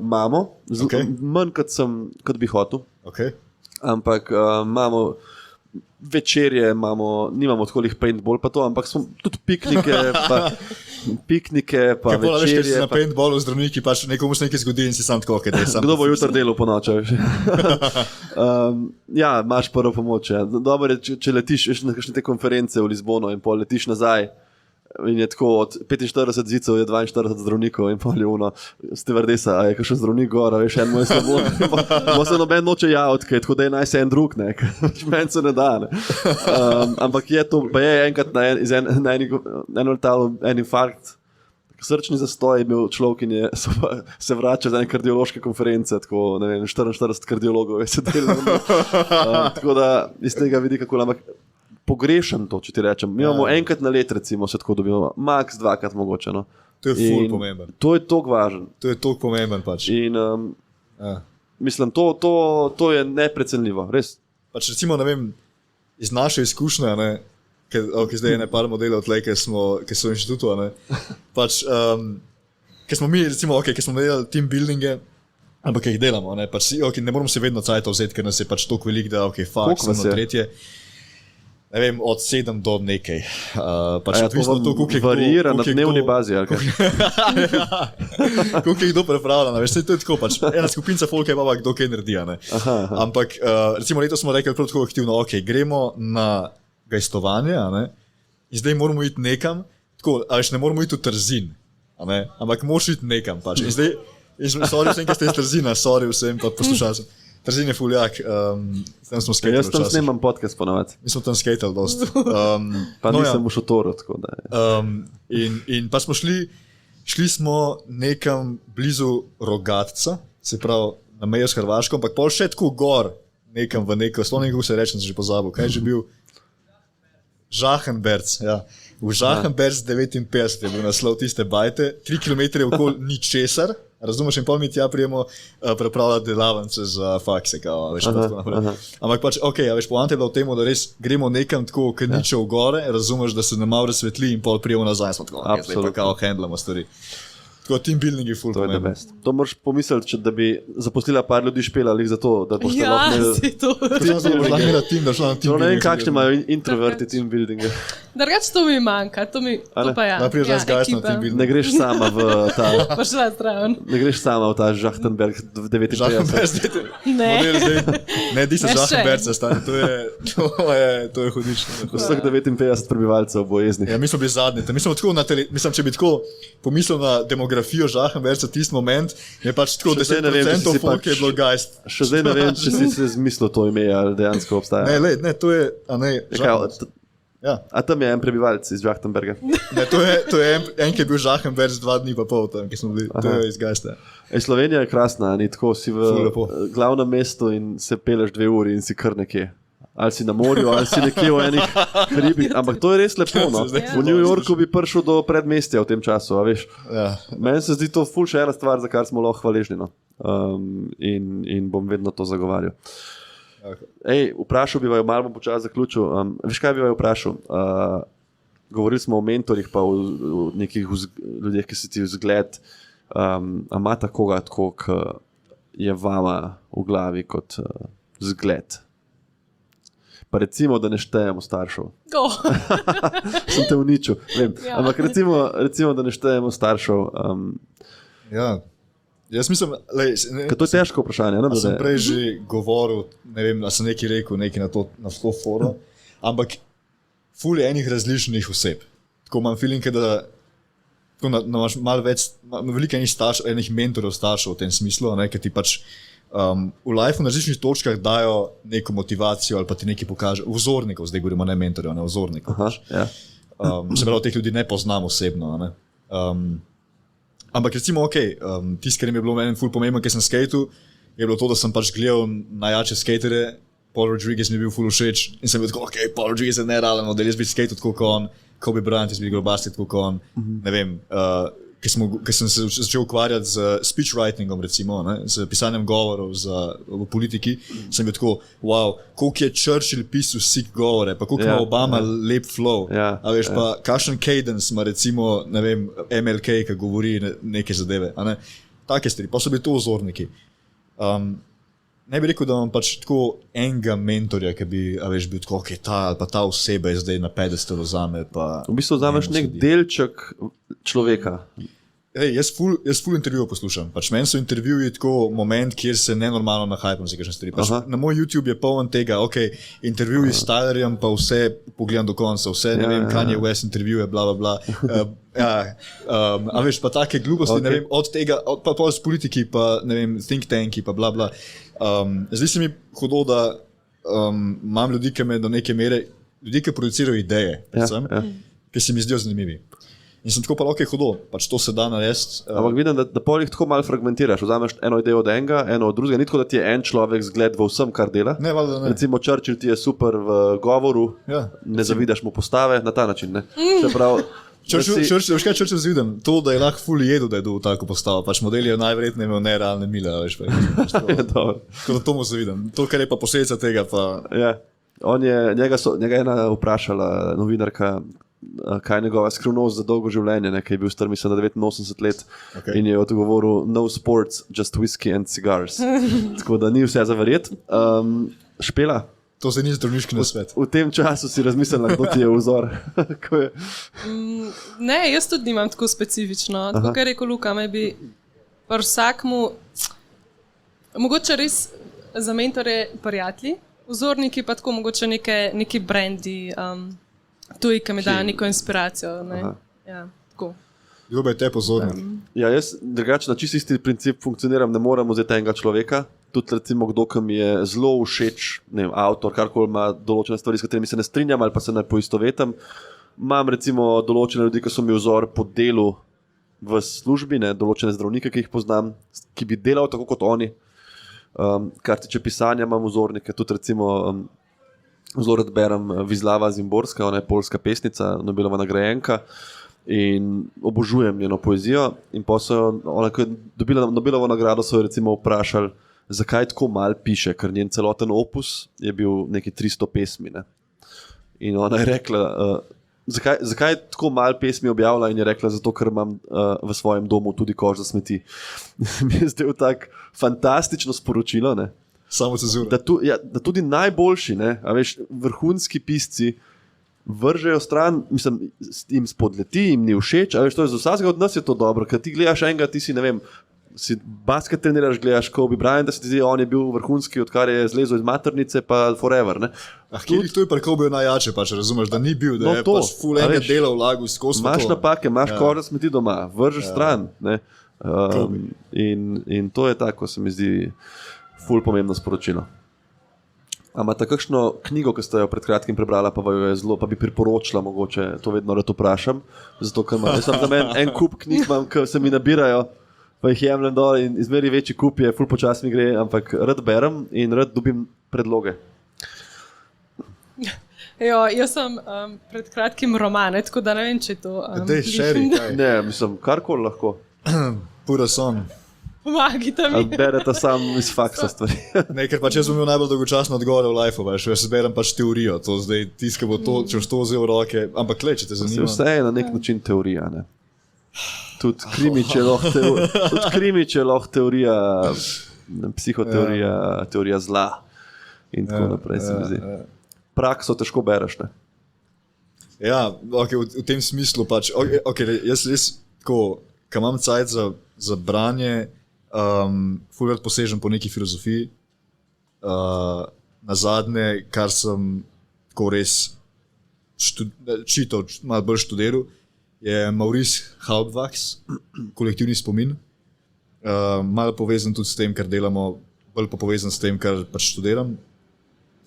Imamo, manj kot bi hotel, ampak imamo večerje, nimamo tkolih paintball pa to, ampak smo tudi piknike pa večerje. Če si na paintballu zdravniki, pač nekomu se nekaj zgodi in si sam tako, kdo bo jutri delal po noči? Ja, imaš prvo pomoč. Ja. Dobro je, če letiš na kakšne te konference v Lizbono in pol letiš nazaj in je tako od 45 zicov je 42 zdravnikov in pol je stevardesa, a je kakšen zdravnik gor, veš, en moj slabo. Bo se noben noče javiti, tako da je naj se en drug, meni se ne da. Ne. Ampak je to, pa je enkrat na eno letalo en infarkt, srčni zastoj je imel človek in se vrača z ene kardiološke konference, tako, ne vem, 44 kardiologov je sedelo. Tako da iz tega vidi, kako ampak pogrešam to, če ti rečem. Mi imamo enkrat na let, recimo, se tako dobimo, max dvakrat mogoče. No. To je ful pomemben. To je toliko važen. To je toliko pomemben pač. In mislim, to je neprecenljivo, res. pač recimo, ne vem, iz naše izkušnje, ne, zdaj je par modelov tleh, ki so v inštitutu, ne, pač, ki smo mi, recimo, ki smo delali team buildinge, ampak jih delamo, ne, pač, ne moramo se vedno cajta vzeti, ker nas je pač toliko velik, da, fakt, sem na tretje. Ne vem, od 7 do nekaj. Pač to varira na dnevni bazi, ali kaj? Koliko jih kdo prepravlja, veš, to je tako, pač ena skupinca folka je pa kdo kaj naredi, ne. Ampak, recimo letos smo rekli prav tako aktivno, gremo na gajstovanje, ne, in zdaj moramo iti nekam, tako, veš, ne moramo iti v Trzin, ne, ampak moraš iti nekam, pač. In zdaj, sorry vsem, ki ste iz Trzina, sorry vsem, pa poslušalcem. Trzin je fuljak, tam smo skatali. Jaz tam snemam podcast ponovadi. Mi smo tam skatali dost. Pa nisem v šotoru, tako da. In pa smo šli smo nekam blizu Rogatca, se pravi na mejo s Hrvaško, ampak pol še tako gor, nekam v neko, sploh nekako se rečem, sem že pozabil, kaj je že bil? Žahenberc, ja. V Žahenberc 59 je bil naslov tiste bajte, 3 km okoli ničesar, razumeš, in pol mi tja prijemo prepravljati delavance za fakse, kao, veš, pa tako naprej. Ampak pač, veš, poanta je bila v tem, da res gremo nekam tako, kad niče v gore, razumeš, da se nam malo razsvetli in pol prijemo nazaj, smo tako, zdaj pa kao handlamo stvari. Tako team building je full pomemben. To moraš pomisliti, da bi zaposlila par ljudi špelali za to, da boste lahko imeli... Ne vem, kakšne imajo introverti team buildinge. Drugače to mi manjka, to pa ja. Najprej zdaj zgajš na team building. Ne greš sama v ta... Pošla zdraven. Ne greš sama v ta Žachtenberg 59. Ne, di se Žachtenberg stane, to je hudično. Vseh 59 prebivalcev bo jeznih. Ja, mi smo bili zadnji. Mislim, če bi tako pomislil na demografijo Žachenberca tisti moment, je pač tako 10% folk je bilo gajst. Še zdaj ne vem, če si se zmislil to ime, ali dejansko obstaja. Ne, to je, ja. A tam je en prebivalec iz Žachtenberga. Ne, to je en, ki je bil Žachenberc 2 dni pa pol tam, ki smo bili, to je iz gajsta. Slovenija je krasna, ni tako, si v glavnem mestu in se peleš 2 uri in si kar nekje. Ali si na morju, ali si nekje v enih hribih, ampak to je res lepo, no. V New Yorku bi prišel do predmestja v tem času, a veš. Ja. Meni se zdi to ful še ena stvar, za kar smo lahko hvaležni, no. In bom vedno to zagovarjal. Okay. Vprašal bi vaju, malo bom počas zaključil, veš kaj bi vaju vprašal? Govorili smo o mentorjih, pa o nekih ljudeh, ki si ti vzgled, imata koga tako, ki je vama v glavi kot vzgled? Pa recimo, da ne štejemo staršev. Sem te uničil, vem. Ja. Ampak recimo, da ne štejemo staršev. Ja, jaz mislim... To je težko vprašanje. Ne, sem prej že govoril, ne vem, da sem nekaj rekel, nekaj na to foro, ampak ful je enih različnih oseb. Tako imam feeling, da imaš malo več, veliko enih mentorjev staršev v tem smislu, ki ti pač v lifeu na različnih točkah dajo neko motivacijo ali pa ti nekaj pokaže, vzornikov, zdaj govorimo ne mentorjev, ne vzornikov. Ja. Se pravi, teh ljudi ne poznam osebno. Ne? Ampak recimo, tisto, kar mi je bilo meni ful pomembno, ker sem skatal, je bilo to, da sem pač gledal najjače skatere, Paul Rodriguez mi je bil ful všeč in sem bil tako, Paul Rodriguez je nerealen model, jaz bi skatal tako kot on, Kobe Bryant, jaz bi igral basket tako kot on, ne vem, ker sem se začel ukvarjati z speechwritingom, recimo, z pisanjem govorov v politiki, sem bil tako, wow, koliko je Churchill pisal sik govore, pa koliko ima Obama lep flow, a veš, pa kakšen cadence ima recimo, ne vem, MLK, ki govori neke zadeve, a ne, take stvari, pa so bili to vzorniki. Ne bi rekel, da imam pač tako enega mentorja, ki bi, a veš, bil tako, ta ali pa ta oseba je zdaj na pedestalu zame, pa... V bistvu vzameš nek delček človeka. Jaz ful intervjujev poslušam. Pač meni so intervjuji tako moment, kjer se nenormalno nahajpam za kakšne stvari. Pač na moj YouTube je poln tega, intervjuji s Tylerjem, pa vse pogledam do konca, vse, ne vem, Kanye West intervjuje, bla, bla, bla. A veš, pa take gluposti, ne vem, od tega, pa z politiki, pa ne vem, think tanki, pa bla, bla. Zdaj se mi hudo, da imam ljudi, ki me do neke mere, ljudi, ki producirajo ideje, ki se mi zdijo zanimivi. In sem tako pa hudo, pač to se da narediti. Ampak vidim, da pol jih tako malo fragmentiraš, vzameš eno idejo od enega, eno od drugega, ni tako, da ti je en človek zgled v vsem, kar dela. Ne, valjda ne. Recimo Churchill ti je super v govoru, ne zavidaš mu postave, na ta način, ne. Veš kaj Churchill zvidem? To, da je lahko ful jedel, da je dobil tako postavo. Pač model je najverjetneje imel nerealne mile, veš. Tako da to mu zavidam. To, kar je pa posledica tega, pa... Ja. Njega je ena vprašala novinarka, kaj je njegova skrivnost za dolgo življenje, ki je bil star, mislim, 89 let. Okay. In je odgovoril, no sports, just whisky and cigars. Tako da ni vse za verjet. Špela? To se ni zdravniški nasvet. V tem času si razmislila, kdo ti je vzor. Ne, jaz tudi nimam tako specifično. Tako, kar je rekel Luka, me bi vsakmu, mogoče res za mentore prijatelji, vzorniki pa tako mogoče neki brendi, tuji, ki mi dajo neko inspiracijo. Ne? Ja, tako. Ljubej te pozornik. Ja, jaz drugače na čisto isti princip funkcioniram, ne moram vzeti enega človeka. Tudi recimo kdo, ki mi je zelo všeč, ne vem, avtor, karkoli ima določene stvari, s katerimi se ne strinjam ali pa se ne poistovetam. Imam recimo določene ljudi, ki so mi vzor po delu v službi, ne, določene zdravnike, ki jih poznam, ki bi delal tako kot oni. Kar tiče pisanja, imam vzornike, tudi recimo zelo rad berem Wisława Szymborska, ona je poljska pesnica, Nobelova nagrajenka. In obožujem njeno poezijo. In pa so ona, ko je dobila Nobelovo nagrado, so jo recimo vprašali, zakaj tako malo piše, ker njen celoten opus je bil neki 300 pesmi. Ne? In ona je rekla, zakaj tako malo pesmi objavlja, in je rekla, zato ker imam v svojem domu tudi koš za smeti. Mi je zdaj tak fantastično sporočilo, ne? Samo cenzura. Da tudi najboljši, ne, a veš, vrhunski pisci vržejo stran, mislim, jim spodleti, jim ni všeč, a veš, to je za vsakega od nas je to dobro, ker ti gledaš enega, ti si, ne vem, si basket treniraš, gledaš Kobe Bryant, da se ti zdi, on je bil vrhunski, odkar je zlezel iz maternice, pa forever, ne. To je pa Kobe najjače, pač razumeš, da ni bil, da je pač ful enega dela vlagal skozi to. Imaš napake, imaš koža smeti doma, vržeš stran, ne. In to je tako, se mi zdi ful pomembno sporočilo. A imate kakšno knjigo, ki ste jo pred kratkim prebrala, pa bi priporočila, mogoče to vedno rad vprašam, zato ker jaz sem za meni en kup knjig, ki se mi nabirajo, pa jih jemljem dol in izmeri večji kup je, ful počas mi gre, ampak rad berem in rad dobim predloge. Jo, jaz sem pred kratkim romane, tako da ne vem, če je to... Dej, šeri, kaj? Ne, mislim, karkoli lahko. Pura son. Pomagite mi. Berete sam iz faksa stvari. Ne, ker pač jaz sem imel najbolj dolgočasno odgovore v lifeu, veš, jaz berem pač teorijo, to zdaj tiska bo to, če boš to vzel v roke, ampak le, če te zanima. Vse je na nek način teorija, ne. Tudi krimič je lahko teorija, psihoteorija, teorija zla in tako naprej, se mi zdi. Prakso težko bereš, ne. Ja, okay, v tem smislu pač, jaz tako, ko imam cajt za branje, ful rad posežem po neki filozofiji. Nazadnje, kar sem tako res čital, malo bolj študiral, je Maurice Halbwachs, Kolektivni spomin. Malo povezan tudi s tem, kar delamo, bolj pa povezan s tem, kar pač študiram.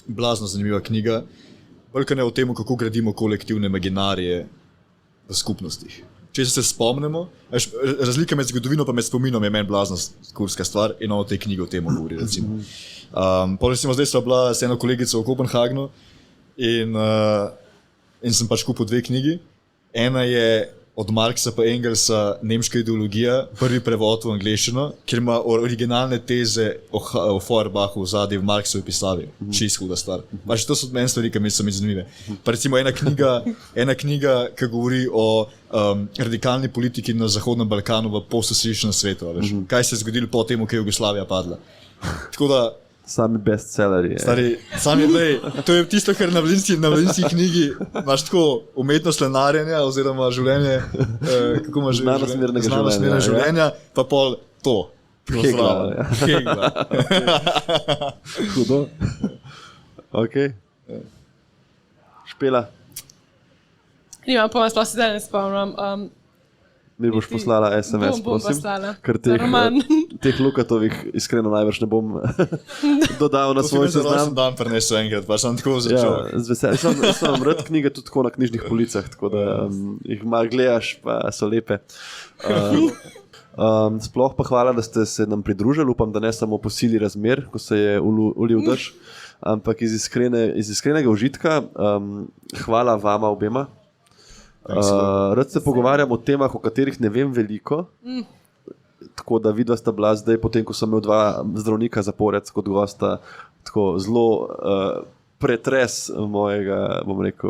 Blazno zanimiva knjiga. Bolj ne o tem, kako gradimo kolektivne imaginarije v skupnostih. Če se spomnimo, razlika med zgodovino pa med spominom je meni blazna kurska stvar in o tej knjigi o tem govori, recimo. Recimo, zdaj sva bila s eno kolegico v Kopenhagnu in sem pač kupil 2 knjigi. Ena je od Marksa pa Engelsa Nemška ideologija, prvi prevod v angleščino, kjer ima originalne teze o Feuerbachu v zadnji v Marksovi pisavi. Čisto huda stvar. Pač to so meni stvari, ki mi so mi zanimive. Pa recimo ena knjiga, ki govori o radikalni politiki na Zahodnem Balkanu v postsocialističnem svetu. Kaj se je zgodilo po tem, ko je Jugoslavija padla. Tako da sami bestsellerji. To je tisto, kar na mladinski knjigi imaš tako umetnost lenarjenja oziroma življenje, kako ima znanost življenja, pa pol to. Hegla. Hudo. Ok. Špela. Nimam pa sploh se zdaj ne spomnim. Mi boš poslala SMS, prosim. Ker teh Lukatovih iskreno najbrž ne bom dodal na svoj seznam. To si dan prinesel enkrat, pa sem tako začel. Ja, z veseljem. Jaz sem rad knjige tudi tako na knjižnih policah, tako da jih malo gledaš, pa so lepe. Sploh pa hvala, da ste se nam pridružili. Upam, da ne samo po sili razmer, ko se je ulil dež, ampak iz iskrenega užitka. Hvala vama obema. Rad se pogovarjam o temah, o katerih ne vem veliko. Tako da vidva sta bila zdaj, potem ko sem imel 2 zdravnika zapored kot gosta, tako zelo pretres mojega, bom rekel,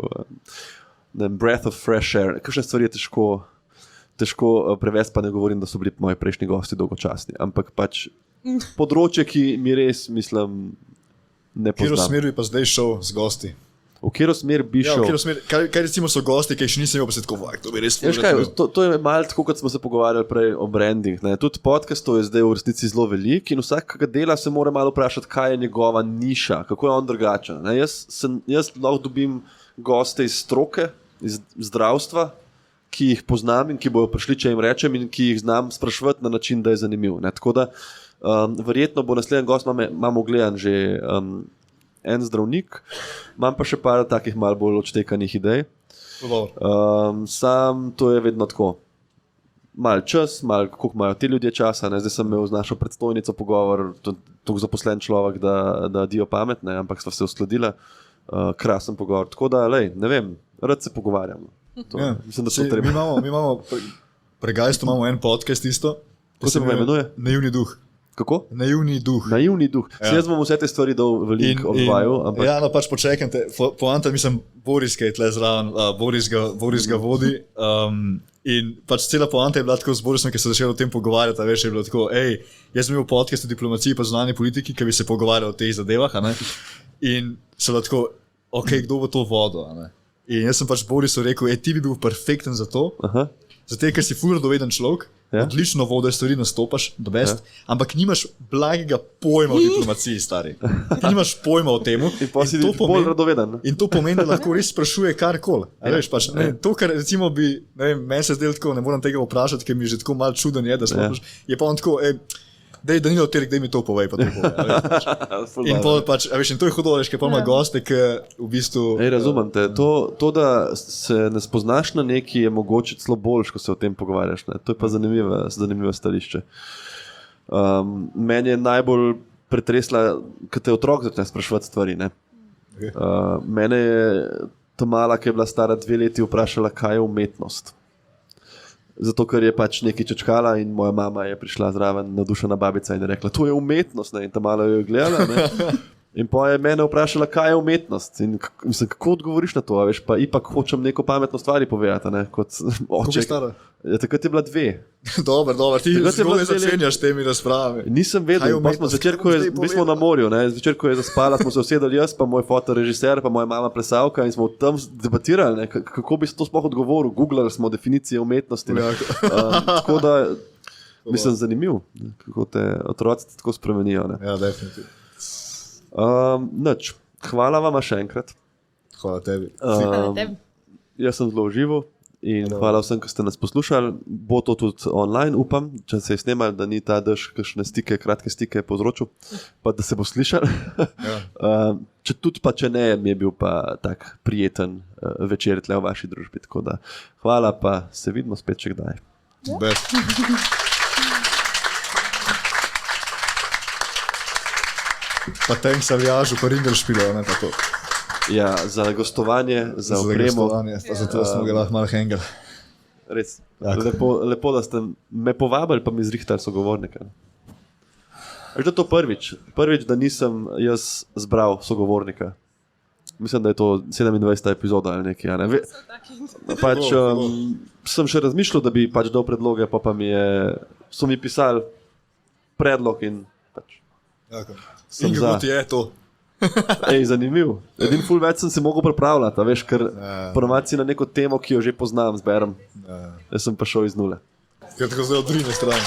breath of fresh air. Kakšne stvari je težko prevesti, pa ne govorim, da so bili moji prejšnji gosti dolgočasni, ampak pač področje, ki mi res, mislim, ne V katero poznam. smer bi pa zdaj šel z gosti? V katero smer bi Ja, šel? v katero smer, kaj recimo so gosti, ki jih še nisem imel, pa se tako vajk, to bi res Veš kaj, to je malo tako, kot smo se pogovarjali prej o branding. Ne? Tudi podcastov je zdaj v resnici zelo velik in vsakega dela se mora malo vprašati, kaj je njegova niša, kako je on drugačen. Ne? Jaz lahko dobim goste iz stroke, iz zdravstva, ki jih poznam in ki bojo prišli, če jim rečem, in ki jih znam spraševati na način, da je zanimiv. Ne? Tako da verjetno bo naslednji gost, imamo gledan že en zdravnik, imam pa še par takih malo bolj odštekanih idej. Sam to je vedno tako. Mal čas, mal koliko imajo ti ljudje časa. Ne? Zdaj sem imel z našo predstojnico pogovor, tako zaposlen človek, da dijo pametne, ampak sva se uskladila. Krasen pogovor. Tako da, ne vem, rad se pogovarjam. Ja. Mislim, da so treba. Mi imamo pregajstvo, imamo en podcast isto. Kako se pa imenuje? Naivni duh. Kako? Naivni duh. Naivni duh. Ja. Jaz bom vse te stvari dal v link obvaju. Ampak... Ja, no pač počekajte. Poanta, mislim, Boris, ki je tle zraven, Boris ga vodi. In pač cela poanta je bila tako z Borisom, ki se začel o tem pogovarjati, a veš, je bilo tako, jaz sem imel podcast o diplomaciji pa zunanji politiki, ki bi se pogovarjal o teh zadevah, a ne? In se bilo tako, kdo bo to vodil, a ne? In jaz sem pač Borisu rekel, ti bi bil perfekten za to, zato ker si ful radoveden človek, odlično vodiš stvari, nastopaš, ampak nimaš blagega pojma o diplomaciji, stari. Ti nimaš pojma o tem. In pa si bolj radoveden. In to pomeni, da lahko res sprašuje karkoli. Pač, to, kar recimo bi, meni se zdelo tako, ne moram tega vprašati, ker mi je že tako malo čuden je, da sprašuješ, je pa on tako, Danilo Terek, daj mi to povej, pa to povej. In pol pač, in to je hudo, ker pa ima goste, ki v bistvu... Razumem te, to, da se ne spoznaš na neki, je mogoče celo boljš, ko se o tem pogovarjaš. Ne? To je pa zanimivo stališče. Meni je najbolj pretresla, ko te otrok začne spraševati stvari. Ne? Mene je ta mala, ki je bila stara 2 leti, vprašala, kaj je umetnost. Zato, ker je pač nekaj čečkala in moja mama je prišla zraven, navdušena babica in je rekla, to je umetnost, ne? In ta mala jo je gledala. Ne? In pa je mene vprašala, kaj je umetnost. In mislim, kako odgovoriš na to, a veš, pa ipak hočem neko pametno stvari povedati, ne? Kot oče. Ja, takrat je bila 2. Dobar, ti zelo ne začenjaš temi razpravami. Nisem vedel, pa smo zvečer, mi smo na morju, ne? Zvečer, ko je zaspala, smo se usedali jaz, pa moj fotorežiser, pa moja mama plesalka in smo tam debatirali, ne? Kako bi se to sploh odgovoril. Googlali smo definicije umetnosti. Tako da, mislim, zanimiv, kako te otroci tako spremenijo. Ne? Ja, definitivno. Hvala vam še enkrat. Hvala tebi. Jaz sem zelo užival. In hvala vsem, ki ste nas poslušali. Bo to tudi online, upam, če se je snemali, da ni ta dež kakšne stike, kratke stike povzročil, pa da se bo slišal. Če ne, mi je bil pa tak prijeten večer tle v vaši družbi. Tako da hvala, pa se vidimo spet še kdaj. Pa thanks Aljažu, pa Ringelšpilu, ne pa to. Ja, za gostovanje, za opremo. Zato smo ga lahko malo hengel. Res. Lepo, da ste me povabili, pa mi zrihtali sogovornika. Da je to prvič, da nisem jaz zbral sogovornika. Mislim, da je to 27. epizoda ali nekaj. Ne? Sem še razmišljal, da bi pač dal predloge, pa so mi pisali predlog in pač. In kako ti je to? Zanimiv. Edin ful več sem se mogel pripravljati, veš, ker ponovadi na neko temo, ki jo že poznam, zberem. Jaz sem pa šel iz nule. Ker tako zdaj od drugine strani.